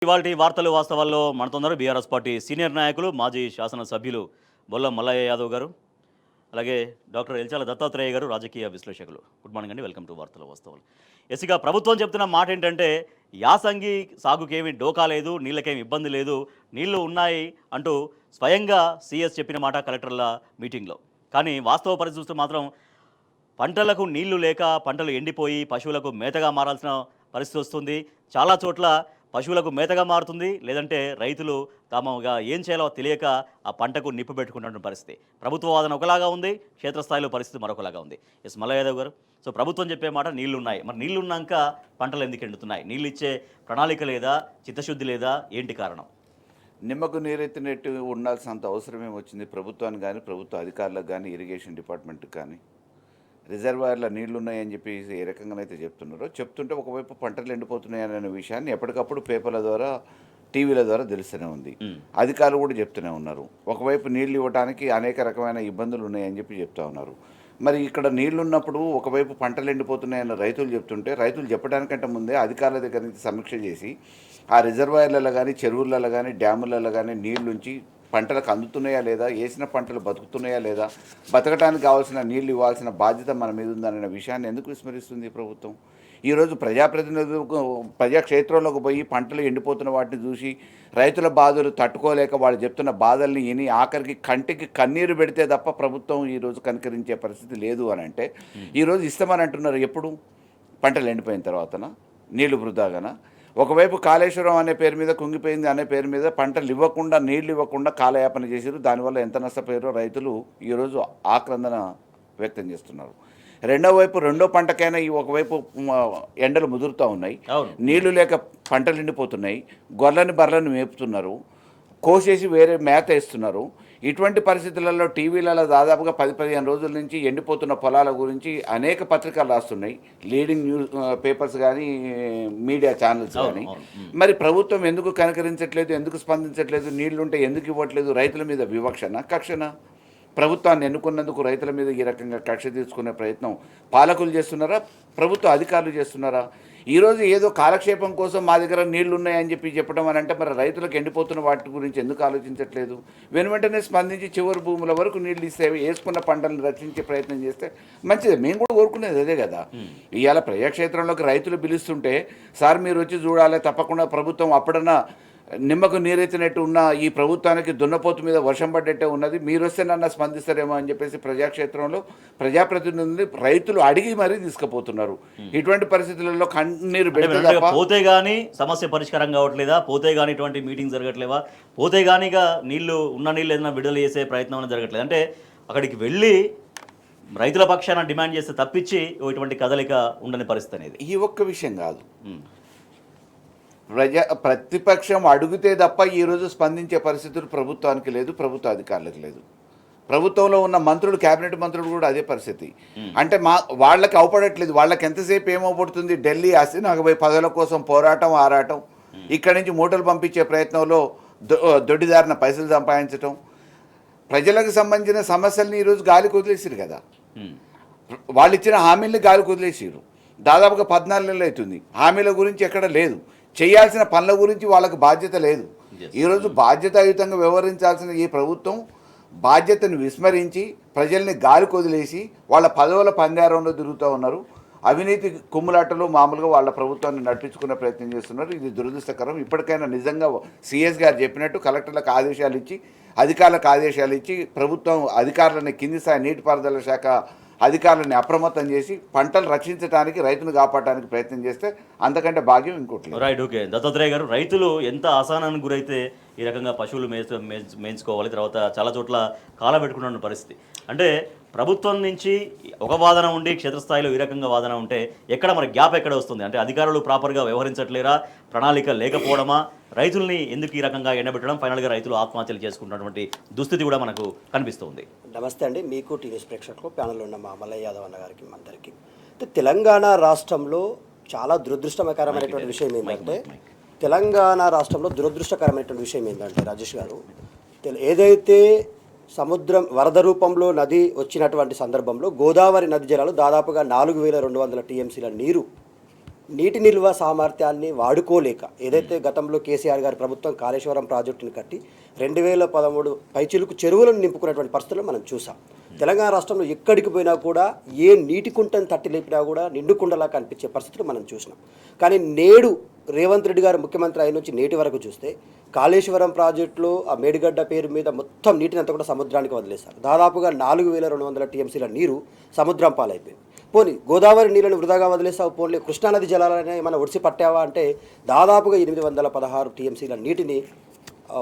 ఇవాల్టి వార్తలు వాస్తవాల్లో మనతోన్నారు BRS party senior నాయకులు మాజీ శాసనసభ్యులు బొల్ల మల్లయ్య యాదవ్ గారు, అలాగే డాక్టర్ ఎల్చాల దత్తాత్రేయ గారు, రాజకీయ విశ్లేషకులు. గుడ్ మార్నింగ్ అండి, వెల్కమ్ టు వార్తలు వాస్తవాలు. ఎస్గా ప్రభుత్వం చెప్తున్న మాట ఏంటంటే యాసంగి సాగుకేమీ డోకా లేదు, నీళ్ళకేమి ఇబ్బంది లేదు, నీళ్లు ఉన్నాయి అంటూ స్వయంగా సీఎస్ చెప్పిన మాట కలెక్టర్ల మీటింగ్లో. కానీ వాస్తవ పరిస్థితి చూస్తే మాత్రం పంటలకు నీళ్లు లేక పంటలు ఎండిపోయి పశువులకు మేతగా మారాల్సిన పరిస్థితి వస్తుంది. చాలా చోట్ల పశువులకు మేతగా మారుతుంది, లేదంటే రైతులు తాముగా ఏం చేయాలో తెలియక ఆ పంటకు నిప్పు పెట్టుకున్నటువంటి పరిస్థితి. ప్రభుత్వ వాదన ఒకలాగా ఉంది, క్షేత్రస్థాయిలో పరిస్థితి మరొకలాగా ఉంది. ఎస్ మల్లయ్య యాదవ్ గారు, సో ప్రభుత్వం చెప్పే మాట నీళ్లు ఉన్నాయి, మరి నీళ్లు ఉన్నాక పంటలు ఎందుకు ఎండుతున్నాయి? నీళ్ళు ఇచ్చే ప్రణాళిక లేదా, చిత్తశుద్ధి లేదా, ఏంటి కారణం? నిమ్మకు నీరెత్తినట్టు ఉండాల్సినంత అవసరం ఏమొచ్చింది ప్రభుత్వానికి కానీ, ప్రభుత్వ అధికారులకు కానీ, ఇరిగేషన్ డిపార్ట్మెంట్కి కానీ? రిజర్వాయర్లో నీళ్లు ఉన్నాయని చెప్పి ఏ రకంగానైతే చెప్తున్నారో చెప్తుంటే ఒకవైపు పంటలు ఎండిపోతున్నాయనే విషయాన్ని ఎప్పటికప్పుడు పేపర్ల ద్వారా, టీవీల ద్వారా తెలుస్తూనే ఉంది. అధికారులు కూడా చెప్తూనే ఉన్నారు. ఒకవైపు నీళ్లు ఇవ్వడానికి అనేక రకమైన ఇబ్బందులు ఉన్నాయని చెప్పి చెప్తా ఉన్నారు. మరి ఇక్కడ నీళ్లు ఉన్నప్పుడు ఒకవైపు పంటలు ఎండిపోతున్నాయన్న రైతులు చెప్తుంటే, రైతులు చెప్పడానికంటే ముందే అధికారుల దగ్గర నుంచి సమీక్ష చేసి ఆ రిజర్వాయర్లలో కానీ, చెరువులలో కానీ, డ్యాములలో కానీ నీళ్లుంచి పంటలకు అందుతున్నాయా లేదా, వేసిన పంటలు బతుకుతున్నాయా లేదా, బతకడానికి కావాల్సిన నీళ్లు ఇవ్వాల్సిన బాధ్యత మన మీద ఉందనే విషయాన్ని ఎందుకు విస్మరిస్తుంది ప్రభుత్వం? ఈరోజు ప్రజాప్రతినిధులకు ప్రజాక్షేత్రంలోకి పోయి పంటలు ఎండిపోతున్న వాటిని చూసి రైతుల బాధలు తట్టుకోలేక వాళ్ళు చెప్తున్న బాధల్ని విని ఆఖరికి కంటికి కన్నీరు పెడితే తప్ప ప్రభుత్వం ఈరోజు కనికరించే పరిస్థితి లేదు అని అంటే, ఈరోజు ఇస్తామని అంటున్నారు. ఎప్పుడు? పంటలు ఎండిపోయిన తర్వాతన, నీళ్లు వృధాగానా? ఒకవైపు కాళేశ్వరం అనే పేరు మీద, కుంగిపోయింది అనే పేరు మీద పంటలు ఇవ్వకుండా, నీళ్లు ఇవ్వకుండా కాలయాపన చేశారు. దానివల్ల ఎంత నష్టపోయారో రైతులు ఈరోజు ఆక్రందన వ్యక్తం చేస్తున్నారు. రెండో వైపు రెండో పంటకైనా ఈ ఒకవైపు ఎండలు ముదురుతూ ఉన్నాయి, నీళ్లు లేక పంటలు ఎండిపోతున్నాయి, గొర్రెని బర్రెలను మేపుతున్నారు, కోసేసి వేరే మేత వేస్తున్నారు. ఇటువంటి పరిస్థితులలో టీవీలలో దాదాపుగా 10-15 రోజుల నుంచి ఎండిపోతున్న పొలాల గురించి అనేక పత్రికలు రాస్తున్నాయి, లీడింగ్ న్యూస్ పేపర్స్ కానీ, మీడియా ఛానల్స్ కానీ. మరి ప్రభుత్వం ఎందుకు కనికరించట్లేదు, ఎందుకు స్పందించట్లేదు? నీళ్లుంటే ఎందుకు ఇవ్వట్లేదు? రైతుల మీద వివక్షన, కక్షన? ప్రభుత్వాన్ని ఎన్నుకున్నందుకు రైతుల మీద ఈ రకంగా కక్ష తీసుకునే ప్రయత్నం పాలకులు చేస్తున్నారా, ప్రభుత్వ అధికారులు చేస్తున్నారా? ఈరోజు ఏదో కాలక్షేపం కోసం మా దగ్గర నీళ్లు ఉన్నాయని చెప్పడం అని అంటే, మరి రైతులకు ఎండిపోతున్న వాటి గురించి ఎందుకు ఆలోచించట్లేదు? వెంటనే స్పందించి చివరి భూముల వరకు నీళ్లు ఇస్తే వేసుకున్న పంటలను రక్షించే ప్రయత్నం చేస్తే మంచిది. మేము కూడా కోరుకునేది అదే కదా. ఇవాళ ప్రజాక్షేత్రంలోకి రైతులు పిలుస్తుంటే, సార్ మీరు వచ్చి చూడాలి, తప్పకుండా ప్రభుత్వం అప్పుడన్నా నిమ్మకు నీరెత్తినట్టు ఉన్న ఈ ప్రభుత్వానికి దున్నపోతు మీద వర్షం పడ్డట్టే ఉన్నది, మీరు వస్తే నన్ను స్పందిస్తారేమో అని చెప్పేసి ప్రజాక్షేత్రంలో ప్రజాప్రతినిధులు రైతులు అడిగి మరీ తీసుకుపోతున్నారు. ఇటువంటి పరిస్థితులలో కన్నీరు పోతే గానీ సమస్య పరిష్కారం కావట్లేదా? పోతే గానీ ఇటువంటి మీటింగ్ జరగట్లేవా? పోతే గానీ నీళ్లు ఉన్న నీళ్ళు ఏదైనా విడుదల చేసే ప్రయత్నం జరగట్లేదు అంటే, అక్కడికి వెళ్ళి రైతుల పక్షాన డిమాండ్ చేస్తే తప్పించి ఇటువంటి కదలిక ఉండని పరిస్థితి అనేది ఈ ఒక్క విషయం కాదు. ప్రతిపక్షం అడిగితే తప్ప ఈరోజు స్పందించే పరిస్థితులు ప్రభుత్వానికి లేదు, ప్రభుత్వ అధికారులకు లేదు. ప్రభుత్వంలో ఉన్న మంత్రులు, క్యాబినెట్ మంత్రులు కూడా అదే పరిస్థితి. అంటే వాళ్ళకి అవపడట్లేదు. వాళ్ళకి ఎంతసేపు ఏమవుపడుతుంది? ఢిల్లీ అసినాగబోయి పదవుల కోసం పోరాటం, ఆరాటం, ఇక్కడి నుంచి మూటలు పంపించే ప్రయత్నంలో దొడ్డిదారిన పైసలు సంపాదించటం, ప్రజలకు సంబంధించిన సమస్యల్ని ఈరోజు గాలి కుదిలేసారు కదా. వాళ్ళు ఇచ్చిన హామీల్ని గాలి కుదిలేసారు. దాదాపుగా 14 నెలలు అవుతుంది. హామీల గురించి ఎక్కడ లేదు, చేయాల్సిన పనుల గురించి వాళ్ళకు బాధ్యత లేదు. ఈరోజు బాధ్యతాయుతంగా వ్యవహరించాల్సిన ఈ ప్రభుత్వం బాధ్యతను విస్మరించి ప్రజల్ని గాలి కొదిలేసి వాళ్ళ పదవుల పందారంలో తిరుగుతూ ఉన్నారు. అవినీతి కుమ్ములాటలు మామూలుగా వాళ్ళ ప్రభుత్వాన్ని నడిపించుకునే ప్రయత్నం చేస్తున్నారు. ఇది దురదృష్టకరం. ఇప్పటికైనా నిజంగా సిఎస్ గారు చెప్పినట్టు కలెక్టర్లకు ఆదేశాలు ఇచ్చి, అధికారులకు ఆదేశాలు ఇచ్చి, ప్రభుత్వం అధికారులని, కింది స్థాయి నీటిపారుదల శాఖ అధికారులని అప్రమత్తం చేసి పంటలు రక్షించడానికి, రైతును కాపాడడానికి ప్రయత్నం చేస్తే అంతకంటే భాగ్యం ఇంకోటి. Right, okay. దత్తాత్రేయ గారు, రైతులు ఎంత అసహనానికి గురైతే ఈ రకంగా పశువులు మేయించుకోవాలి, తర్వాత చాలా చోట్ల కాలబెట్టుకున్న పరిస్థితి అంటే, ప్రభుత్వం నుంచి ఒక వాదన ఉండి క్షేత్రస్థాయిలో ఈ రకంగా వాదన ఉంటే ఎక్కడ మరి గ్యాప్ ఎక్కడ వస్తుంది? అంటే అధికారులు ప్రాపర్గా వ్యవహరించట్లేరా, ప్రణాళిక లేకపోవడమా, రైతుల్ని ఎందుకు ఈ రకంగా ఎండబెట్టడం, ఫైనల్గా రైతులు ఆత్మహత్యలు చేసుకుంటున్నటువంటి దుస్థితి కూడా మనకు కనిపిస్తుంది. నమస్తే అండి, మీకు టీవీ ప్రేక్షకులు, ప్యానల్లో ఉన్న మా మల్లయ్య యాదవ్ అన్న గారికి, అందరికీ. తెలంగాణ రాష్ట్రంలో చాలా దురదృష్టకరమైనటువంటి విషయం ఏంటంటే, తెలంగాణ రాష్ట్రంలో దురదృష్టకరమైనటువంటి విషయం ఏంటంటే రాజేష్ గారు, ఏదైతే సముద్రం వరద రూపంలో నది వచ్చినటువంటి సందర్భంలో గోదావరి నది జలాలు దాదాపుగా 4200 టీఎంసీల నీరు నీటి నిల్వ సామర్థ్యాన్ని వాడుకోలేక ఏదైతే గతంలో కేసీఆర్ గారి ప్రభుత్వం కాళేశ్వరం ప్రాజెక్టుని కట్టి 2013 పైచిలుకు చెరువులను నింపుకున్నటువంటి పరిస్థితులు మనం చూసాం. తెలంగాణ రాష్ట్రంలో ఎక్కడికి పోయినా కూడా ఏ నీటి కుంటను తట్టి లేపినా కూడా నిండుకుండలా కనిపించే పరిస్థితులు మనం చూసినాం. కానీ నేడు రేవంత్ రెడ్డి గారు ముఖ్యమంత్రి అయిన నుంచి నేటి వరకు చూస్తే కాళేశ్వరం ప్రాజెక్టులో ఆ మేడిగడ్డ పేరు మీద మొత్తం నీటిని అంతా కూడా సముద్రానికి వదిలేశారు. దాదాపుగా 4200 టీఎంసీల నీరు సముద్రం పాలైపోయింది. పోనీ గోదావరి నీళ్ళని వృధాగా వదిలేసావు, పోనీ కృష్ణానది జలాలని ఏమైనా ఒడిసి పట్టావా అంటే దాదాపుగా 816 టీఎంసీల నీటిని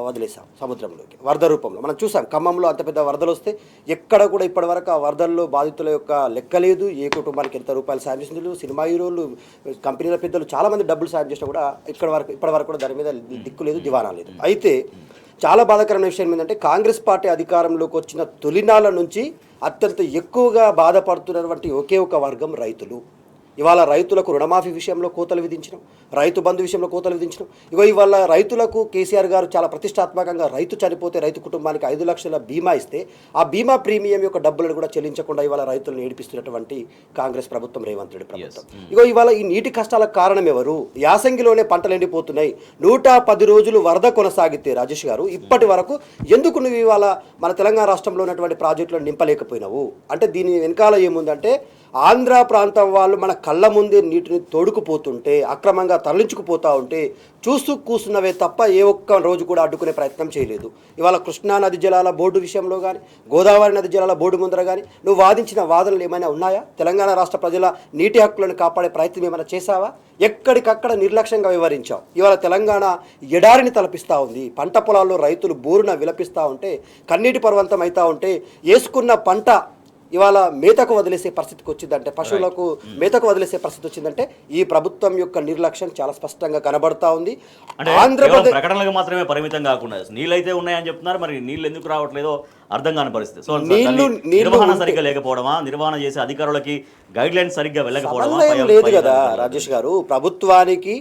వదిలేసాం సముద్రంలోకి వరద రూపంలో. మనం చూసాం ఖమ్మంలో అంత పెద్ద వరదలు వస్తే ఎక్కడ కూడా ఇప్పటివరకు ఆ వరదల్లో బాధితుల యొక్క లెక్క లేదు, ఏ కుటుంబానికి ఎంత రూపాయలు సాయం చేసింది. సినిమా హీరోలు, కంపెనీల పెద్దలు చాలామంది డబ్బులు సాయం చేసినా కూడా ఇప్పటివరకు కూడా దాని మీద దిక్కు లేదు, దివానా లేదు. అయితే చాలా బాధాకరమైన విషయం ఏంటంటే కాంగ్రెస్ పార్టీ అధికారంలోకి వచ్చిన తొలినాళ్ళ నుంచి అత్యంత ఎక్కువగా బాధపడుతున్నటువంటి ఒకే ఒక వర్గం రైతులు. ఇవాళ రైతులకు రుణమాఫీ విషయంలో కోతలు విధించడం, రైతు బంధు విషయంలో కోతలు విధించడం. ఇవాళ రైతులకు కేసీఆర్ గారు చాలా ప్రతిష్టాత్మకంగా రైతు చనిపోతే రైతు కుటుంబానికి 5 లక్షల బీమా ఇస్తే ఆ బీమా ప్రీమియం యొక్క డబ్బులను కూడా చెల్లించకుండా ఇవాళ రైతులను ఏడిపిస్తున్నటువంటి కాంగ్రెస్ ప్రభుత్వం, రేవంత్ రెడ్డి ప్రభుత్వం. ఇవాళ ఈ నీటి కష్టాలకు కారణం ఎవరు? యాసంగిలోనే పంటలు ఎండిపోతున్నాయి. 110 రోజులు వరద కొనసాగితే రాజేష్ గారు ఇప్పటి వరకు ఎందుకు నువ్వు ఇవాళ మన తెలంగాణ రాష్ట్రంలో ఉన్నటువంటి ప్రాజెక్టులను నింపలేకపోయినావు అంటే దీని వెనకాల ఏముందంటే ఆంధ్ర ప్రాంతం వాళ్ళు మన కళ్ళ ముందే నీటిని తోడుకుపోతుంటే, అక్రమంగా తరలించుకుపోతూ ఉంటే చూస్తూ కూర్చున్నవే తప్ప ఏ ఒక్క రోజు కూడా అడ్డుకునే ప్రయత్నం చేయలేదు. ఇవాళ కృష్ణా నది జలాల బోర్డు విషయంలో కానీ, గోదావరి నది జలాల బోర్డు ముందర కానీ నువ్వు వాదించిన వాదనలు ఏమైనా ఉన్నాయా? తెలంగాణ రాష్ట్ర ప్రజల నీటి హక్కులను కాపాడే ప్రయత్నం ఏమైనా చేశావా? ఎక్కడికక్కడ నిర్లక్ష్యంగా వివరించావు. ఇవాళ తెలంగాణ ఎడారిని తలపిస్తూ ఉంది. పంట పొలాల్లో రైతులు బోరున విలపిస్తూ ఉంటే, కన్నీటి పర్వంతం అవుతూ ఉంటే, వేసుకున్న పంట ఇవాళ మేతకు వదిలేసే పరిస్థితికి వచ్చిందంటే, పశువులకు మేతకు వదిలేసే పరిస్థితి వచ్చిందంటే ఈ ప్రభుత్వం యొక్క నిర్లక్ష్యం చాలా స్పష్టంగా కనబడతా ఉంది. ఆంధ్రప్రదేశ్ ప్రకటనలకు మాత్రమే పరిమితం కాకుండా నీళ్ళైతే ఉన్నాయని చెప్తున్నారు, మరి నీళ్ళు ఎందుకు రావట్లేదో అర్థం కాని పరిస్థితి. సో నిర్వహణ సరిగ్గా లేకపోవడమా, నిర్వహణ చేసే అధికారులకి గైడ్ లైన్స్ సరిగ్గా వెళ్ళకపోవడమా లేదు కదా రాజేష్ గారు. ప్రభుత్వానికి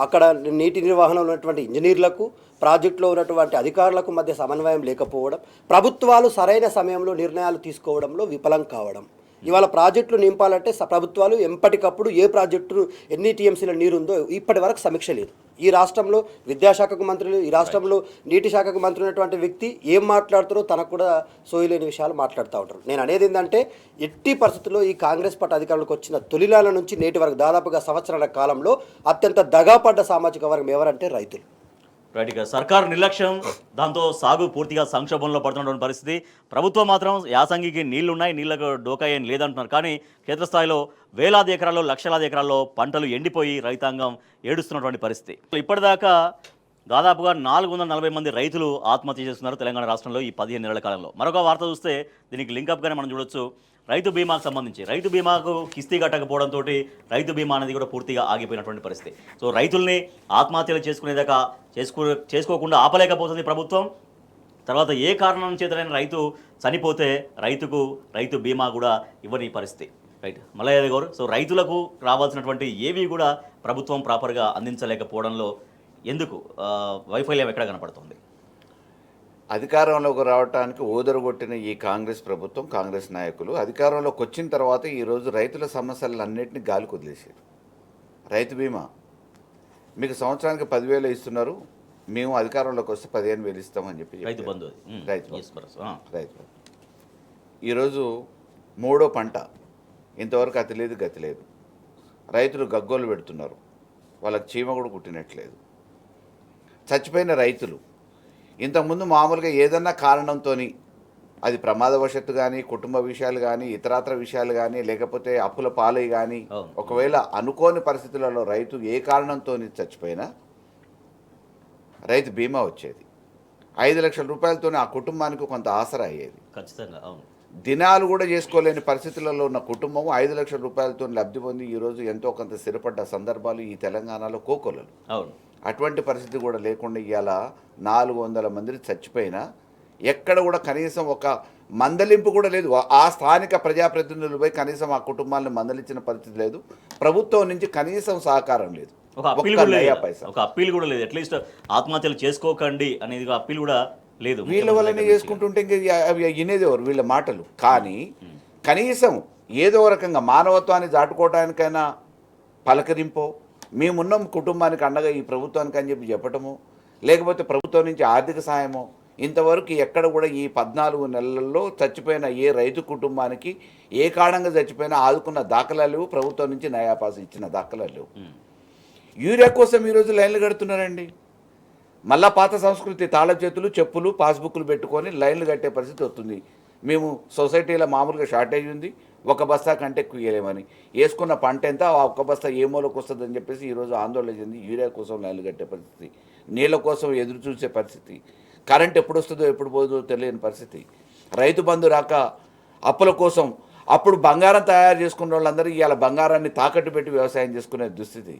అక్కడ నీటి నిర్వహణలో ఉన్నటువంటి ఇంజనీర్లకు, ప్రాజెక్టులో ఉన్నటువంటి అధికారులకు మధ్య సమన్వయం లేకపోవడం, ప్రభుత్వాలు సరైన సమయంలో నిర్ణయాలు తీసుకోవడంలో విఫలం కావడం. ఇవాళ ప్రాజెక్టులు నింపాలంటే ప్రభుత్వాలు ఎప్పటికప్పుడు ఏ ప్రాజెక్టు ఎన్ని టీఎంసీల నీరుందో ఇప్పటి వరకు సమీక్ష లేదు. ఈ రాష్ట్రంలో విద్యాశాఖకు మంత్రులు, ఈ రాష్ట్రంలో నీటి శాఖకు మంత్రి ఉన్నటువంటి వ్యక్తి ఏం మాట్లాడుతారో తనకు కూడా సోయలేని విషయాలు మాట్లాడుతూ ఉంటారు. నేను అనేది ఏంటంటే ఎట్టి పరిస్థితుల్లో ఈ కాంగ్రెస్ పార్టీ అధికారులకు వచ్చిన తొలినాళ్ళ నుంచి నేటి వరకు దాదాపుగా సంవత్సరాల కాలంలో అత్యంత దగాపడ్డ సామాజిక వర్గం ఎవరంటే రైతులు. రైట్గా సర్కారు నిర్లక్ష్యం, దాంతో సాగు పూర్తిగా సంక్షోభంలో పడుతున్నటువంటి పరిస్థితి. ప్రభుత్వం మాత్రం యాసంగికి నీళ్లున్నాయి, నీళ్లకు డోకా ఏం లేదంటున్నారు. కానీ క్షేత్రస్థాయిలో వేలాది ఎకరాల్లో, లక్షలాది ఎకరాల్లో పంటలు ఎండిపోయి రైతాంగం ఏడుస్తున్నటువంటి పరిస్థితి. ఇప్పటిదాకా దాదాపుగా 440 మంది రైతులు ఆత్మహత్య చేస్తున్నారు తెలంగాణ రాష్ట్రంలో ఈ 15 నెలల కాలంలో. మరొక వార్త చూస్తే దీనికి లింకప్గానే మనం చూడొచ్చు. రైతు బీమాకు సంబంధించి రైతు బీమాకు కిస్తీ కట్టకపోవడంతో రైతు బీమా అనేది కూడా పూర్తిగా ఆగిపోయినటువంటి పరిస్థితి. సో రైతుల్ని ఆత్మహత్యలు చేసుకునేదాకా చేసుకోకుండా ఆపలేకపోతుంది ప్రభుత్వం. తర్వాత ఏ కారణం చేతనైనా రైతు చనిపోతే రైతు బీమా కూడా ఇవ్వని పరిస్థితి. రైట్ మల్లయ్య గారు, సో రైతులకు రావాల్సినటువంటి ఏవి కూడా ప్రభుత్వం ప్రాపర్గా అందించలేకపోవడంలో ఎందుకు వైఫల్యం ఎక్కడ కనపడుతుంది? అధికారంలోకి రావడానికి ఓదరగొట్టిన ఈ కాంగ్రెస్ ప్రభుత్వం, కాంగ్రెస్ నాయకులు అధికారంలోకి వచ్చిన తర్వాత ఈరోజు రైతుల సమస్యలన్నింటినీ గాలికి వదిలేసారు. రైతు బీమా మీకు సంవత్సరానికి 10,000 ఇస్తున్నారు, మేము అధికారంలోకి వస్తే 15,000 ఇస్తామని చెప్పి రైతు బంధు ఈరోజు 3వ పంట ఇంతవరకు అతి లేదు గతి లేదు. రైతులు గగ్గోలు పెడుతున్నారు, వాళ్ళకి చీమ కూడా కుట్టినట్లేదు. చచ్చిపోయిన రైతులు ఇంతకుముందు మామూలుగా ఏదన్నా కారణంతో, అది ప్రమాదవశత్తు కానీ, కుటుంబ విషయాలు కానీ, ఇతరాతర విషయాలు కానీ, లేకపోతే అప్పుల పాలై కానీ, ఒకవేళ అనుకోని పరిస్థితులలో రైతు ఏ కారణంతో చచ్చిపోయినా రైతు బీమా వచ్చేది. 5 లక్షల రూపాయలతో ఆ కుటుంబానికి కొంత ఆసరా అయ్యేది. ఖచ్చితంగా దినాలు కూడా చేసుకోలేని పరిస్థితులలో ఉన్న కుటుంబం 5 లక్షల రూపాయలతో లబ్ధి పొంది ఈరోజు ఎంతో కొంత స్థిరపడ్డ సందర్భాలు ఈ తెలంగాణలో కోకొలలు. అవును, అటువంటి పరిస్థితి కూడా లేకుండా ఇవాళ 400 మంది చచ్చిపోయినా ఎక్కడ కూడా కనీసం ఒక మందలింపు కూడా లేదు. ఆ స్థానిక ప్రజాప్రతినిధులపై కనీసం ఆ కుటుంబాలను మందలించిన పరిస్థితి లేదు. ప్రభుత్వం నుంచి కనీసం సహకారం లేదు, ఒక అప్పీల్ కూడా లేదు. అట్లీస్ట్ ఆత్మహత్యలు చేసుకోకండి అనేది అప్పీల్ కూడా లేదు. వీళ్ళ వల్లనే చేసుకుంటుంటే ఇంకా వినేది ఎవరు వీళ్ళ మాటలు? కానీ కనీసం ఏదో రకంగా మానవత్వాన్ని దాటుకోవడానికైనా పలకరింపో, మేమున్న కుటుంబానికి అండగా ఈ ప్రభుత్వానికి అని చెప్పి చెప్పటము, లేకపోతే ప్రభుత్వం నుంచి ఆర్థిక సహాయమో, ఇంతవరకు ఎక్కడ కూడా ఈ 14 నెలల్లో చచ్చిపోయిన ఏ రైతు కుటుంబానికి ఏ కారణంగా చచ్చిపోయినా ఆదుకున్న దాఖలాలు లేవు, ప్రభుత్వం నుంచి నయాపాసు ఇచ్చిన దాఖలాలు లేవు. యూరియా కోసం ఈరోజు లైన్లు కడుతున్నారండి. మళ్ళా పాత సంస్కృతి, తాళ చేతులు, చెప్పులు, పాస్బుక్లు పెట్టుకొని లైన్లు కట్టే పరిస్థితి వస్తుంది. మేము సొసైటీలో మామూలుగా షార్టేజ్ ఉంది, ఒక బస్తా కంటే ఎక్కువ ఇవ్వలేమని, వేసుకున్న పంట ఎంత, ఆ ఒక్క బస్తా ఏ మూలకు వస్తుందని చెప్పేసి ఈరోజు ఆందోళన చెంది యూరియా కోసం లైన్లు కట్టే పరిస్థితి, నీళ్ళ కోసం ఎదురు చూసే పరిస్థితి, కరెంట్ ఎప్పుడు వస్తుందో ఎప్పుడు పోతుందో తెలియని పరిస్థితి, రైతు బంధు రాక అప్పుల కోసం అప్పుడు బంగారం తయారు చేసుకున్న వాళ్ళందరూ ఇవాళ బంగారాన్ని తాకట్టు పెట్టి వ్యవసాయం చేసుకునే దుస్థితి,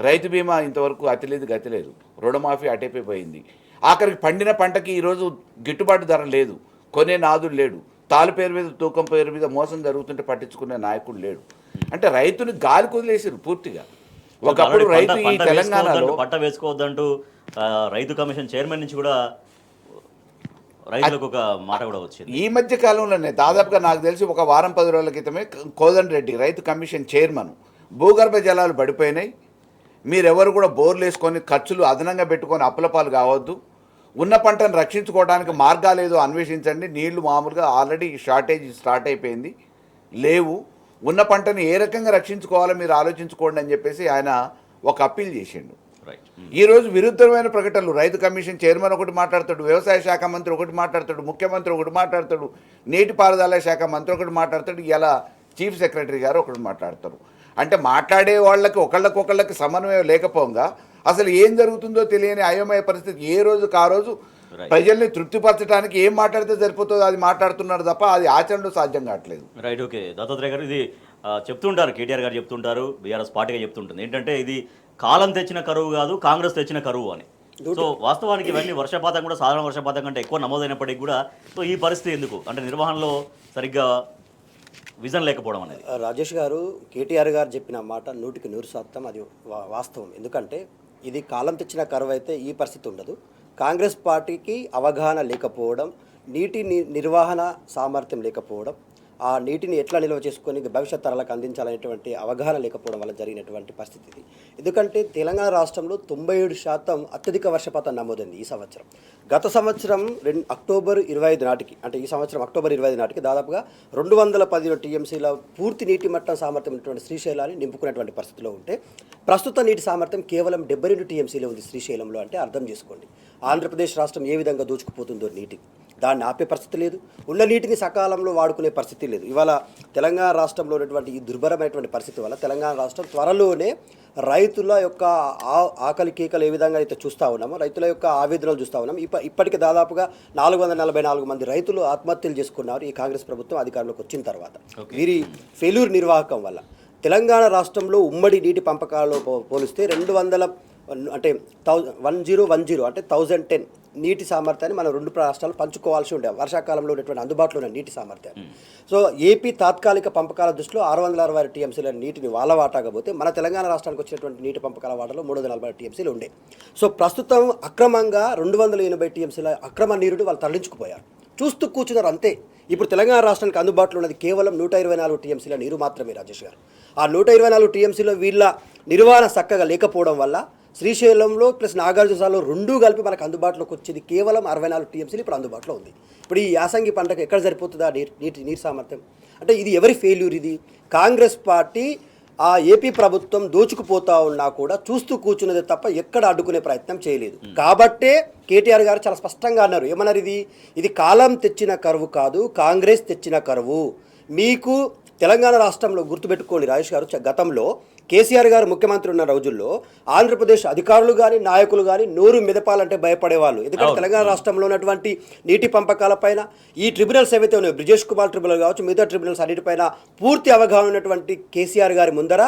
రైతు బీమా ఇంతవరకు అతి లేదు గతి లేదు, రుణమాఫీ అటైపోయింది, ఆఖరికి పండిన పంటకి ఈరోజు గిట్టుబాటు ధర లేదు, కొనే నాదుడు లేడు, తాలు పేరు మీద తూకం పేరు మీద మోసం జరుగుతుంటే పట్టించుకునే నాయకుడు లేడు. అంటే రైతుని గాలి కుదిలేసారు పూర్తిగా. ఒకప్పుడు రైతు ఈ తెలంగాణలో పంట వేసుకోవద్దంటూ రైతు కమిషన్ చైర్మన్ నుంచి కూడా రైతులకు ఒక మాట కూడా వచ్చింది. ఈ మధ్య కాలంలోనే దాదాపుగా నాకు తెలిసి ఒక వారం 10 రోజుల క్రితమే కోదండరెడ్డి రైతు కమిషన్ చైర్మన్, భూగర్భ జలాలు పడిపోయినాయి, మీరెవరు కూడా బోర్లు వేసుకొని ఖర్చులు అదనంగా పెట్టుకొని అప్పులపాలు కావద్దు, ఉన్న పంటను రక్షించుకోవడానికి మార్గాలు ఏదో అన్వేషించండి, నీళ్లు మామూలుగా ఆల్రెడీ షార్టేజ్ స్టార్ట్ అయిపోయింది లేవు, ఉన్న పంటను ఏ రకంగా రక్షించుకోవాలో మీరు ఆలోచించుకోండి అని చెప్పేసి ఆయన ఒక అప్పీల్ చేసిండు. ఈరోజు విరుద్ధమైన ప్రకటనలు, రైతు కమిషన్ చైర్మన్ ఒకటి మాట్లాడతాడు, వ్యవసాయ శాఖ మంత్రి ఒకటి మాట్లాడతాడు, ముఖ్యమంత్రి ఒకటి మాట్లాడతాడు, నీటిపారుదల శాఖ మంత్రి ఒకటి మాట్లాడతాడు, ఇలా చీఫ్ సెక్రటరీ గారు ఒకటి మాట్లాడతారు. అంటే మాట్లాడే వాళ్ళకి ఒకళ్ళకి సమన్వయం లేకపోగా అసలు ఏం జరుగుతుందో తెలియని అయోమయ పరిస్థితి. ఏ రోజుకు ఆ రోజు ప్రజల్ని తృప్తిపరచడానికి ఏం మాట్లాడితే సరిపోతుందో అది మాట్లాడుతున్నారు తప్ప అది ఆచరణలో సాధ్యం కావట్లేదు. Right, okay. దత్తాత్రేయ గారు, ఇది చెప్తుంటారు, కేటీఆర్ గారు చెప్తుంటారు, బీఆర్ఎస్ పార్టీగా చెప్తుంటుంది ఏంటంటే ఇది కాలం తెచ్చిన కరువు కాదు, కాంగ్రెస్ తెచ్చిన కరువు అని. సో వాస్తవానికి ఇవన్నీ వర్షపాతం కూడా సాధారణ వర్షపాతం కంటే ఎక్కువ నమోదైనప్పటికీ కూడా సో ఈ పరిస్థితి ఎందుకు అంటే నిర్వహణలో సరిగ్గా విజన్ లేకపోవడం అనేది. రాజేష్ గారు, కేటీఆర్ గారు చెప్పిన మాట 100% అది వాస్తవం. ఎందుకంటే ఇది కాలం తెచ్చిన కరువు అయితే ఈ పరిస్థితి ఉండదు. కాంగ్రెస్ పార్టీకి అవగాహన లేకపోవడం, నీటి నిర్వహణ సామర్థ్యం లేకపోవడం, ఆ నీటిని ఎట్లా నిల్వ చేసుకొని భవిష్యత్ తరాలకు అందించాలనేటువంటి అవగాహన లేకపోవడం వల్ల జరిగినటువంటి పరిస్థితి ఇది. ఎందుకంటే తెలంగాణ రాష్ట్రంలో 97% అత్యధిక వర్షపాతం నమోదైంది ఈ సంవత్సరం. గత సంవత్సరం అక్టోబర్ 25 నాటికి, అంటే ఈ సంవత్సరం అక్టోబర్ 25 నాటికి దాదాపుగా 217 టీఎంసీల పూర్తి నీటి మట్టం సామర్థ్యం ఉన్నటువంటి శ్రీశైలాన్ని నింపుకునేటువంటి పరిస్థితిలో ఉంటే ప్రస్తుత నీటి సామర్థ్యం కేవలం 72 టీఎంసీలో ఉంది శ్రీశైలంలో. అంటే అర్థం చేసుకోండి ఆంధ్రప్రదేశ్ రాష్ట్రం ఏ విధంగా దోచుకుపోతుందో నీటి, దాన్ని ఆపే పరిస్థితి లేదు, ఉన్న నీటిని సకాలంలో వాడుకునే పరిస్థితి లేదు. ఇవాళ తెలంగాణ రాష్ట్రంలో ఉన్నటువంటి ఈ దుర్భరమైనటువంటి పరిస్థితి వల్ల తెలంగాణ రాష్ట్రం త్వరలోనే రైతుల యొక్క ఆకలి కేకలు ఏ విధంగా అయితే చూస్తూ ఉన్నామో, రైతుల యొక్క ఆవేదనలు చూస్తూ ఉన్నాం. ఇప్పటికి దాదాపుగా 444 మంది రైతులు ఆత్మహత్యలు చేసుకున్నారు ఈ కాంగ్రెస్ ప్రభుత్వం అధికారంలోకి వచ్చిన తర్వాత. వీరి ఫెయిల్యూర్ నిర్వాహకం వల్ల తెలంగాణ రాష్ట్రంలో ఉమ్మడి నీటి పంపకాలలో పోలిస్తే 1010 అంటే 1010 నీటి సామర్థ్యాన్ని మనం 2 రాష్ట్రాలు పంచుకోవాల్సి ఉండే వర్షాకాలంలో ఉన్నటువంటి అందుబాటులో ఉన్న నీటి సామర్థ్యాన్ని. సో ఏపీ తాత్కాలిక పంపకాల దృష్టిలో 666 టీఎంసీల నీటిని వాళ్ళ వాటాగా పోతే మన తెలంగాణ రాష్ట్రానికి వచ్చినటువంటి నీటి పంపకాల వాటాలో 340 టీఎంసీలు ఉండే. సో ప్రస్తుతం అక్రమంగా 280 టీఎంసీల అక్రమ నీరుని వాళ్ళు తరలించుకుపోయారు. చూస్తూ కూర్చున్నారు అంతే. ఇప్పుడు తెలంగాణ రాష్ట్రానికి అందుబాటులో ఉన్నది కేవలం 124 టీఎంసీల నీరు మాత్రమే రాజేష్ గారు. ఆ 124 టీఎంసీలో వీళ్ళ నిర్వహణ చక్కగా లేకపోవడం వల్ల శ్రీశైలంలో ప్లస్ నాగార్జునసాగర్లో 2 కలిపి మనకు అందుబాటులోకి వచ్చేది కేవలం 64 టీఎంసీలు ఇప్పుడు అందుబాటులో ఉంది. ఇప్పుడు ఈ యాసంగి పంటకు ఎక్కడ సరిపోతుందా నీటి సామర్థ్యం? అంటే ఇది ఎవరి ఫెయిల్యూర్? ఇది కాంగ్రెస్ పార్టీ ఆ ఏపీ ప్రభుత్వం దోచుకుపోతా ఉన్నా కూడా చూస్తూ కూర్చున్నదే తప్ప ఎక్కడ అడ్డుకునే ప్రయత్నం చేయలేదు. కాబట్టే కేటీఆర్ గారు చాలా స్పష్టంగా అన్నారు, ఏమన్నారు, ఇది కాలం తెచ్చిన కరువు కాదు, కాంగ్రెస్ తెచ్చిన కరువు. మీకు తెలంగాణ రాష్ట్రంలో గుర్తుపెట్టుకోండి రాజేష్ గారు, గతంలో కేసీఆర్ గారు ముఖ్యమంత్రి ఉన్న రోజుల్లో ఆంధ్రప్రదేశ్ అధికారులు కానీ నాయకులు కానీ నోరు మెదపాలంటే భయపడేవాళ్ళు. ఎందుకంటే తెలంగాణ రాష్ట్రంలో ఉన్నటువంటి నీటి పంపకాలపైన ఈ ట్రిబ్యునల్స్ ఏవైతే ఉన్నాయో, బ్రిజేష్ కుమార్ ట్రిబ్యునల్ కావచ్చు, మిగతా ట్రిబ్యునల్స్ అన్నిటిపైన పూర్తి అవగాహన ఉన్నటువంటి కేసీఆర్ గారి ముందర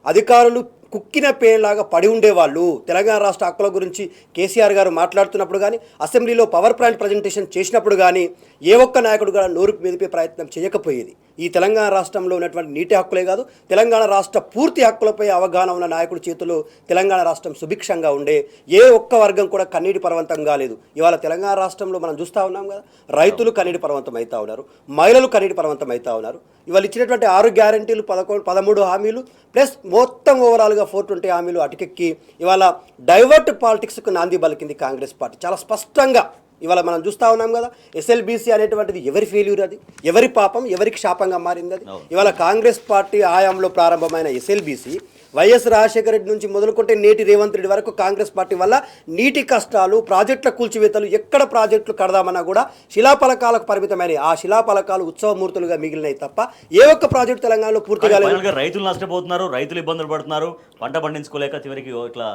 అధికారులు కుక్కిన పేలాగా పడి ఉండేవాళ్ళు. తెలంగాణ రాష్ట్ర హక్కుల గురించి కేసీఆర్ గారు మాట్లాడుతున్నప్పుడు కానీ, అసెంబ్లీలో పవర్ పాయింట్ ప్రజెంటేషన్ చేసినప్పుడు కానీ ఏ ఒక్క నాయకుడు కూడా నోరు మెదిపే ప్రయత్నం చేయకపోయేది. ఈ తెలంగాణ రాష్ట్రంలో ఉన్నటువంటి నీటి హక్కులే కాదు, తెలంగాణ రాష్ట్ర పూర్తి హక్కులపై అవగాహన ఉన్న నాయకుడి చేతుల్లో తెలంగాణ రాష్ట్రం సుభిక్షంగా ఉండే, ఏ ఒక్క వర్గం కూడా కన్నీటి పర్వంతం కాలేదు. ఇవాళ తెలంగాణ రాష్ట్రంలో మనం చూస్తూ ఉన్నాం కదా, రైతులు కన్నీటి పర్వంతం అవుతూ ఉన్నారు, మహిళలు కన్నీటి పర్వంతం అవుతూ ఉన్నారు. ఇవాళ ఇచ్చినటువంటి 6 గ్యారంటీలు 13 హామీలు ప్లస్ మొత్తం ఓవరాల్ రకాలుగా 420 హామీలు అటుకెక్కి ఇవాళ డైవర్ట్ పాలిటిక్స్కు నాంది పలికింది కాంగ్రెస్ పార్టీ. చాలా స్పష్టంగా ఇవాళ మనం చూస్తూ ఉన్నాం కదా, ఎస్ఎల్బీసీ అనేటువంటిది ఎవరి ఫెయిల్యూర్, అది ఎవరి పాపం, ఎవరికి శాపంగా మారింది అది. ఇవాళ కాంగ్రెస్ పార్టీ హయాంలో ప్రారంభమైన ఎస్ఎల్బీసీ వైఎస్ రాజశేఖర రెడ్డి నుంచి మొదలుకుంటే నేటి రేవంత్ రెడ్డి వరకు కాంగ్రెస్ పార్టీ వల్ల నీటి కష్టాలు, ప్రాజెక్టుల కూల్చివేతలు, ఎక్కడ ప్రాజెక్టులు కడదామన్నా కూడా శిలాఫలకాలకు పరిమితమైన ఆ శిలాఫలకాలు ఉత్సవమూర్తులుగా మిగిలినాయి తప్ప ఏ ఒక్క ప్రాజెక్టు తెలంగాణలో పూర్తిగా లేదు. ఫైనల్గా రైతులు నష్టపోతున్నారు, రైతులు ఇబ్బందులు పడుతున్నారు, పంట పండించుకోలేక చివరికి ఇట్లా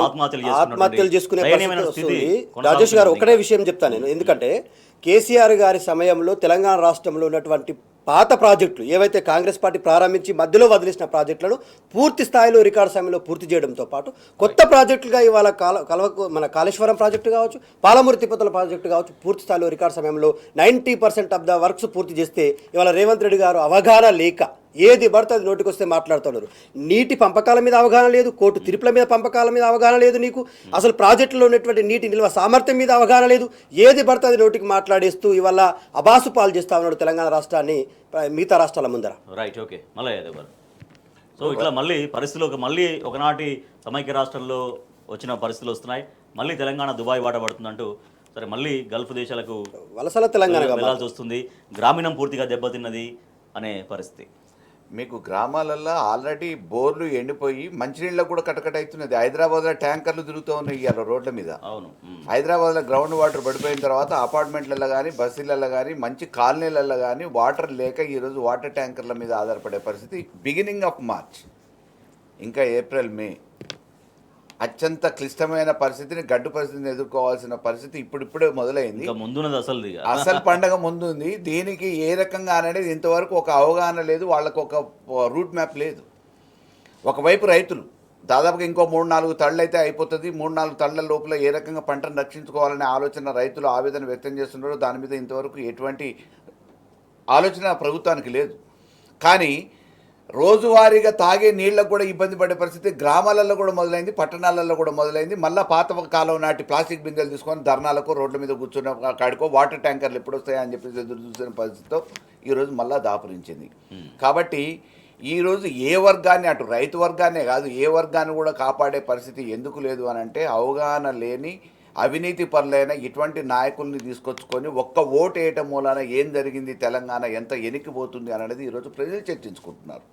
ఆత్మహత్యలు చేసుకునే పరిస్థితి వస్తుంది. రాజేష్ గారు ఒకటే విషయం చెప్తాను నేను, ఎందుకంటే కేసీఆర్ గారి సమయంలో తెలంగాణ రాష్ట్రంలో ఉన్నటువంటి పాత ప్రాజెక్టులు ఏవైతే కాంగ్రెస్ పార్టీ ప్రారంభించి మధ్యలో వదిలేసిన ప్రాజెక్టులను పూర్తి స్థాయిలో రికార్డు సమయంలో పూర్తి చేయడంతో పాటు కొత్త ప్రాజెక్టులుగా ఇవాళ మన కాళేశ్వరం ప్రాజెక్టు కావచ్చు, పాలమూరు తిరుపతుల ప్రాజెక్టు కావచ్చు, పూర్తి స్థాయిలో రికార్డు సమయంలో 90% ఆఫ్ ద వర్క్స్ పూర్తి చేస్తే ఇవాళ రేవంత్ రెడ్డి గారు అవగాహన లేక ఏది పడితే అది నోటికి వస్తే మాట్లాడుతున్నారు. నీటి పంపకాల మీద అవగాహన లేదు, కోర్టు తీర్పుల మీద పంపకాల మీద అవగాహన లేదు, నీకు అసలు ప్రాజెక్టులో ఉన్నటువంటి నీటి నిల్వ సామర్థ్యం మీద అవగాహన లేదు. ఏది పడితే అది నోటికి మాట్లాడేస్తూ ఇవాళ అబాసు పాలు చేస్తా ఉన్నాడు తెలంగాణ రాష్ట్రాన్ని మిగతా రాష్ట్రాల ముందర. రైట్, ఓకే, మళ్ళీ యాదవ్ గారు. సో ఇట్లా మళ్ళీ పరిస్థితులు మళ్ళీ ఒకనాటి సమైక్య రాష్ట్రంలో వచ్చిన పరిస్థితులు వస్తున్నాయి, మళ్ళీ తెలంగాణ దుబాయ్ వాట పడుతుందంటూ సరే మళ్ళీ గల్ఫ్ దేశాలకు వలసల తెలంగాణ వెళ్ళాల్సి వస్తుంది, గ్రామీణం పూర్తిగా దెబ్బతిన్నది అనే పరిస్థితి. మీకు గ్రామాలలో ఆల్రెడీ బోర్లు ఎండిపోయి మంచినీళ్ళకు కూడా కటకట అవుతున్నది. హైదరాబాద్లో ట్యాంకర్లు తిరుగుతూ ఉన్నాయి ఇవాళ రోడ్ల మీద. అవును, హైదరాబాద్లో గ్రౌండ్ వాటర్ పడిపోయిన తర్వాత అపార్ట్మెంట్లలో కానీ, బస్సులలో కానీ, మంచి కాలనీలలో కానీ వాటర్ లేక ఈరోజు వాటర్ ట్యాంకర్ల మీద ఆధారపడే పరిస్థితి. బిగినింగ్ ఆఫ్ మార్చ్ ఇంకా ఏప్రిల్, మే అత్యంత క్లిష్టమైన పరిస్థితిని, గడ్డు పరిస్థితిని ఎదుర్కోవాల్సిన పరిస్థితి ఇప్పుడిప్పుడే మొదలైంది. అసలు పండగ ముందుంది. దీనికి ఏ రకంగా అనేది ఇంతవరకు ఒక అవగాహన లేదు, వాళ్ళకు ఒక రూట్ మ్యాప్ లేదు. ఒకవైపు రైతులు దాదాపుగా ఇంకో 3-4 తళ్ళు అయితే అయిపోతుంది, 3-4 తళ్ళ లోపల ఏ రకంగా పంటను రక్షించుకోవాలనే ఆలోచన రైతులు ఆవేదన వ్యక్తం చేస్తున్నారు. దాని మీద ఇంతవరకు ఎటువంటి ఆలోచన ప్రభుత్వానికి లేదు. కానీ రోజువారీగా తాగే నీళ్ళకు కూడా ఇబ్బంది పడే పరిస్థితి గ్రామాలలో కూడా మొదలైంది, పట్టణాలలో కూడా మొదలైంది. మళ్ళీ పాత కాలం నాటి ప్లాస్టిక్ బిందెలు తీసుకొని ధర్నాలకు, రోడ్ల మీద కూర్చున్న కాడికో వాటర్ ట్యాంకర్లు ఎప్పుడు వస్తాయని చెప్పేసి ఎదురు చూసిన పరిస్థితితో ఈరోజు మళ్ళీ దాపురించింది. కాబట్టి ఈరోజు ఏ వర్గాన్ని, అటు రైతు వర్గాన్నే కాదు ఏ వర్గాన్ని కూడా కాపాడే పరిస్థితి ఎందుకు లేదు అని అంటే, అవగాహన లేని అవినీతి పరులైన ఇటువంటి నాయకుల్ని తీసుకొచ్చుకొని ఒక్క ఓటు వేయటం మూలాన ఏం జరిగింది, తెలంగాణ ఎంత ఎనికిపోతుంది అనేది ఈరోజు ప్రజలు చర్చించుకుంటున్నారు,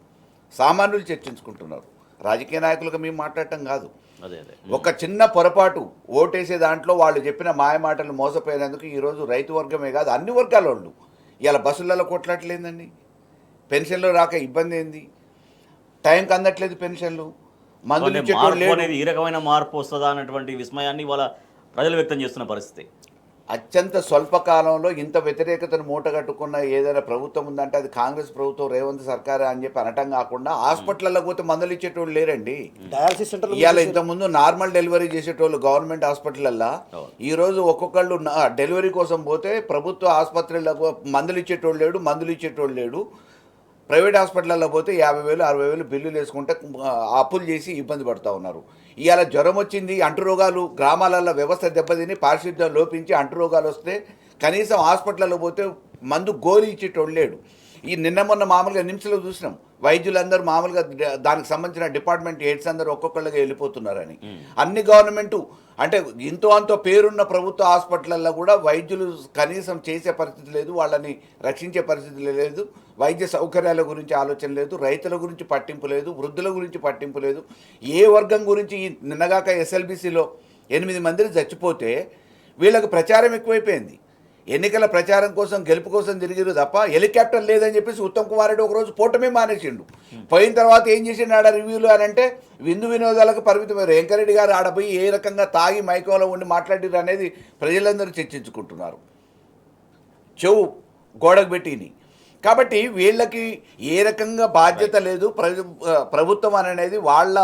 సామాన్యులు చర్చించుకుంటున్నారు. రాజకీయ నాయకులుగా మేము మాట్లాడటం కాదు. ఒక చిన్న పొరపాటు ఓటేసే దాంట్లో వాళ్ళు చెప్పిన మాయమాటలు మోసపోయినందుకు ఈరోజు రైతు వర్గమే కాదు అన్ని వర్గాల వాళ్ళు ఇలా బస్సులలో కొట్లాట్లేదండి. పెన్షన్లు రాక ఇబ్బంది ఏంది, టైంకి అందట్లేదు పెన్షన్లు, మందులు అనేది ఈ రకమైన మార్పు వస్తుందా అన్నటువంటి విస్మయాన్ని వాళ్ళ ప్రజలు వ్యక్తం చేస్తున్న పరిస్థితి. అత్యంత స్వల్పకాలంలో ఇంత వ్యతిరేకతను మూటగట్టుకున్న ఏదైనా ప్రభుత్వం ఉందంటే అది కాంగ్రెస్ ప్రభుత్వం, రేవంత్ సర్కార్ అని చెప్పి అనటం కాకుండా హాస్పిటల్లో పోతే మందులు ఇచ్చేటోళ్ళు లేరండి. డయాలసిస్ సెంటర్ ఇవాళ ఇంతకుముందు నార్మల్ డెలివరీ చేసేటోళ్ళు గవర్నమెంట్ హాస్పిటల్లో ఈరోజు ఒక్కొక్కళ్ళు డెలివరీ కోసం పోతే ప్రభుత్వ ఆసుపత్రులకు మందులు ఇచ్చేటోళ్ళు లేడు, మందులు ఇచ్చేటోళ్ళు లేడు. ప్రైవేట్ హాస్పిటల్లో పోతే 50,000 60,000 బిల్లులు వేసుకుంటే అప్పులు చేసి ఇబ్బంది పడుతూ ఉన్నారు. ఇవాళ జ్వరం వచ్చింది, అంటురోగాలు గ్రామాలలో వ్యవస్థ దెబ్బతిని పారిశుద్ధ్యం లోపించి అంటురోగాలు వస్తే కనీసం హాస్పిటల్లో పోతే మందు గోలి ఇచ్చేటోళ్ళు లేడు. ఈ నిన్న మొన్న మామూలుగా నిమిషంలో చూసినాం వైద్యులందరూ మామూలుగా దానికి సంబంధించిన డిపార్ట్మెంట్ హెడ్స్ అందరూ ఒక్కొక్కళ్ళగా వెళ్ళిపోతున్నారని. అన్ని గవర్నమెంటు అంటే ఇంతో అంతో పేరున్న ప్రభుత్వ హాస్పిటల్లో కూడా వైద్యులు కనీసం చేసే పరిస్థితి లేదు, వాళ్ళని రక్షించే పరిస్థితి లేదు, వైద్య సౌకర్యాల గురించి ఆలోచన లేదు, రైతుల గురించి పట్టింపు లేదు, వృద్ధుల గురించి పట్టింపు లేదు. ఏ వర్గం గురించి నిన్నగాక ఎస్ఎల్బీసీలో 8 మందిని చచ్చిపోతే వీళ్ళకి ప్రచారం ఎక్కువైపోయింది. ఎన్నికల ప్రచారం కోసం, గెలుపు కోసం తిరిగిరు తప్ప హెలికాప్టర్ లేదని చెప్పేసి ఉత్తమ్ కుమార్ రెడ్డి ఒకరోజు పోవటమే మానేసిండు. పోయిన తర్వాత ఏం చేసిండు ఆడ రివ్యూలు అని అంటే విందు వినోదాలకు పరిమితమైన వెంకరెడ్డి గారు ఆడపోయి ఏ రకంగా తాగి మైకంలో ఉండి మాట్లాడిరు అనేది ప్రజలందరూ చర్చించుకుంటున్నారు, చెవు గోడకు పెట్టిని. కాబట్టి వీళ్ళకి ఏ రకంగా బాధ్యత లేదు. ప్రభుత్వం అనేది వాళ్ళ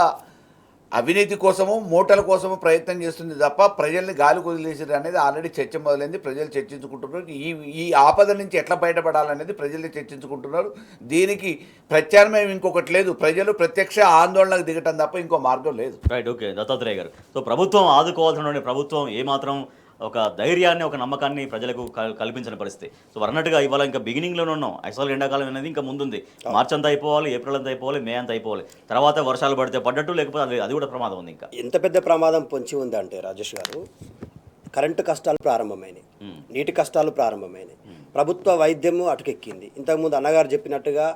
అవినీతి కోసము, మూటల కోసము ప్రయత్నం చేస్తుంది తప్ప ప్రజల్ని గాలి వదిలేసారు అనేది ఆల్రెడీ చర్చ మొదలైంది. ప్రజలు చర్చించుకుంటున్నారు. ఈ ఆపద నుంచి ఎట్లా బయటపడాలనేది ప్రజలు చర్చించుకుంటున్నారు. దీనికి ప్రత్యామ్నాయం ఇంకొకటి లేదు. ప్రజలు ప్రత్యక్ష ఆందోళనకు దిగటం తప్ప ఇంకో మార్గం లేదు. రైట్, ఓకే దత్తాత్రేయ గారు. సో ప్రభుత్వం ఆదుకోవాల్సినటువంటి ప్రభుత్వం ఏమాత్రం ఒక ధైర్యాన్ని ఒక నమ్మకాన్ని ప్రజలకు కల్పించిన పరిస్థితి. సో అన్నట్టుగా ఇవాళ ఇంకా బిగినింగ్లోనే ఉన్నాం. యాక్చువల్గా ఎండాకాలం అనేది ఇంకా ముందుంది. మార్చ్ అంతా అయిపోవాలి, ఏప్రిల్ అంతా అయిపోవాలి, మే అంతా అయిపోవాలి. తర్వాత వర్షాలు పడితే పడ్డట్టు, లేకపోతే అది కూడా ప్రమాదం ఉంది. ఇంకా ఎంత పెద్ద ప్రమాదం పొంచి ఉందంటే రాజేష్ గారు, కరెంటు కష్టాలు ప్రారంభమైనాయి, నీటి కష్టాలు ప్రారంభమైనాయి, ప్రభుత్వ వైద్యము అటుకెక్కింది. ఇంతకుముందు అన్నగారు చెప్పినట్టుగా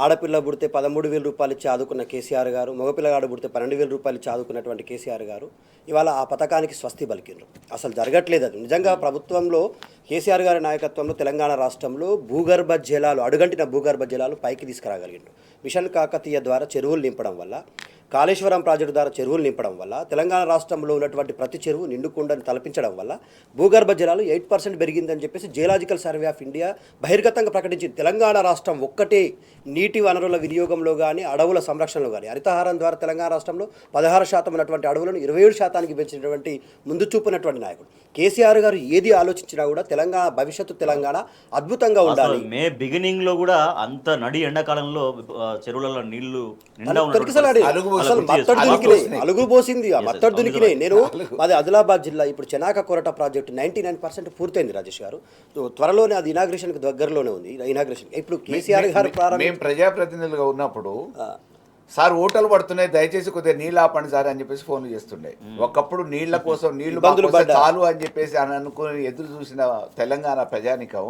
ఆడపిల్ల పుడితే 13,000 రూపాయలు ఇచ్చి ఆదుకున్న కేసీఆర్ గారు, మగపిల్లగాడు పుడితే 12,000 రూపాయలు ఇచ్చి ఆదుకున్నటువంటి కేసీఆర్ గారు ఇవాళ ఆ పథకానికి స్వస్తి పలికిండ్రు. అసలు జరగట్లేదు అది. నిజంగా ప్రభుత్వంలో కేసీఆర్ గారి నాయకత్వంలో తెలంగాణ రాష్ట్రంలో భూగర్భ జలాలు, అడుగంటిన భూగర్భ జలాలు పైకి తీసుకురాగలిగిండ్రు. మిషన్ కాకతీయ ద్వారా చెరువులు నింపడం వల్ల, కాళేశ్వరం ప్రాజెక్టు ద్వారా చెరువులు నింపడం వల్ల, తెలంగాణ రాష్ట్రంలో ఉన్నటువంటి ప్రతి చెరువు నిండుకుండని తలపించడం వల్ల భూగర్భ జలాలు 8% పెరిగిందని చెప్పేసి జియోలాజికల్ సర్వే ఆఫ్ ఇండియా బహిర్గతంగా ప్రకటించింది. తెలంగాణ రాష్ట్రం ఒక్కటే నీటి వనరుల వినియోగంలో కానీ, అడవుల సంరక్షణలో కానీ, హరితహారం ద్వారా తెలంగాణ రాష్ట్రంలో 16% ఉన్నటువంటి అడవులను 27% పెంచినటువంటి ముందు చూపునటువంటి నాయకుడు కేసీఆర్ గారు. ఏది ఆలోచించినా కూడా తెలంగాణ భవిష్యత్తు, తెలంగాణ అద్భుతంగా ఉండాలి. మే బిగినింగ్ లో కూడా అంత నడి ఎండాకాలంలో చెరువులలో నీళ్లు అసలు మత్తడి దునికినాయి, అలుగులు పోసింది, ఆ మత్తడి దునికినాయి. నేను అది ఆదిలాబాద్ జిల్లా ఇప్పుడు చెనాక కొరట ప్రాజెక్టు 99% పూర్తయింది రాజేష్ గారు. త్వరలోనే అది ఇనాగ్రేషన్ కి దగ్గరలోనే ఉంది. ఇనాగ్రేషన్ ఇప్పుడు కేసీఆర్ గారు మేము ప్రజాప్రతినిధులుగా ఉన్నప్పుడు సార్ ఓటలు పడుతున్నాయి, దయచేసి కొద్దిగా నీళ్ళు ఆపండి సార్ అని చెప్పేసి ఫోన్లు చేస్తుండే. ఒకప్పుడు నీళ్ల కోసం నీళ్లు చాలు అని చెప్పేసి అని అనుకుని ఎదురు చూసిన తెలంగాణ ప్రజానికం,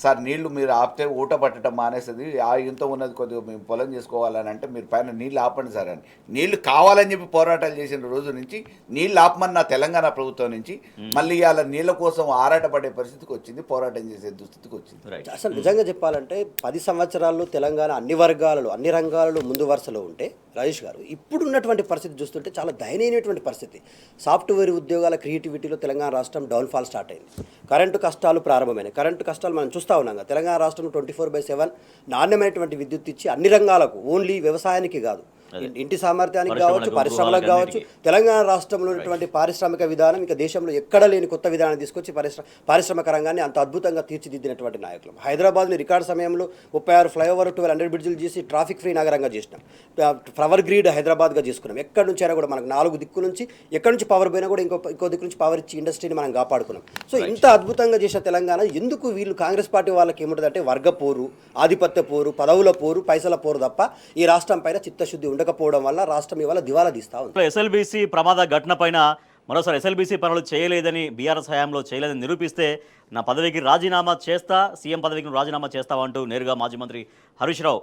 సార్ నీళ్లు మీరు ఆపితే ఊట పట్టడం మానేస్తుంది, ఆ ఇంత ఉన్నది కొద్దిగా మేము పొలం చేసుకోవాలని అంటే మీరు పైన నీళ్ళు ఆపండి సార్ అని. నీళ్లు కావాలని చెప్పి పోరాటాలు చేసిన రోజు నుంచి నీళ్ళు ఆపమన్న తెలంగాణ ప్రభుత్వం నుంచి మళ్ళీ ఇవాళ నీళ్ల కోసం ఆరాటపడే పరిస్థితికి వచ్చింది, పోరాటం చేసే దుస్థితికి వచ్చింది. అసలు నిజంగా చెప్పాలంటే 10 సంవత్సరాల్లో తెలంగాణ అన్ని వర్గాలలో, అన్ని రంగాలలో ముందు వరుసలో ఉంటే రాజేష్ గారు ఇప్పుడు ఉన్నటువంటి పరిస్థితి చూస్తుంటే చాలా దయనీయమైనటువంటి పరిస్థితి. సాఫ్ట్వేర్ ఉద్యోగాల క్రియేటివిటీలో తెలంగాణ రాష్ట్రం డౌన్ఫాల్ స్టార్ట్ అయింది. కరెంటు కష్టాలు ప్రారంభమైనాయి. కరెంటు కష్టాలు మనం చూస్తూ ఉన్నాం. తెలంగాణ రాష్ట్రం 24/7 నాణ్యమైనటువంటి విద్యుత్ ఇచ్చి అన్ని రంగాలకు, ఓన్లీ వ్యవసాయానికి కాదు, ఇంటి సామర్థ్యానికి కావచ్చు, పరిశ్రమలకు కావచ్చు, తెలంగాణ రాష్ట్రంలో ఉన్నటువంటి పారిశ్రామిక విధానం ఇంకా దేశంలో ఎక్కడ లేని కొత్త విధానం తీసుకొచ్చి పారిశ్రామిక రంగాన్ని అంత అద్భుతంగా తీర్చిదిద్దినటువంటి నాయకులు. హైదరాబాద్ని రికార్డు సమయంలో 36 ఫ్లైఓవర్ 1200 బ్రిడ్జిలు చేసి ట్రాఫిక్ ఫ్రీ నగరంగా చేసినాం. పవర్ గ్రిడ్ హైదరాబాద్గా చేసుకున్నాం. ఎక్కడి నుంచి అయినా కూడా మనకు 4 దిక్కుల నుంచి ఎక్కడి నుంచి పవర్ పోయినా కూడా ఇంకో దిక్కు నుంచి పవర్ ఇచ్చి ఇండస్ట్రీని మనం కాపాడుకున్నాం. సో ఇంత అద్భుతంగా చేసిన తెలంగాణ ఎందుకు వీళ్ళు కాంగ్రెస్ పార్టీ వాళ్ళకి ఏముంటుందంటే వర్గ పోరు, ఆధిపత్య పోరు, పదవుల పోరు, పైసల పోరు తప్ప ఈ రాష్ట్రం పైన చిత్తశుద్ధి ఉండకపోవడం వల్ల రాష్ట్రం ఇవాళ దివాలా తీస్తా ఉంది. ఎస్ఎల్బీసీ ప్రమాద ఘటన పైన మరోసారి ఎస్ఎల్బీసీ పనులు చేయలేదని, బీఆర్ఎస్ హయాంలో చేయలేదని నిరూపిస్తే నా పదవికి రాజీనామా చేస్తా, సీఎం పదవికి రాజీనామా చేస్తామంటూ నేరుగా మాజీ మంత్రి హరీష్ రావు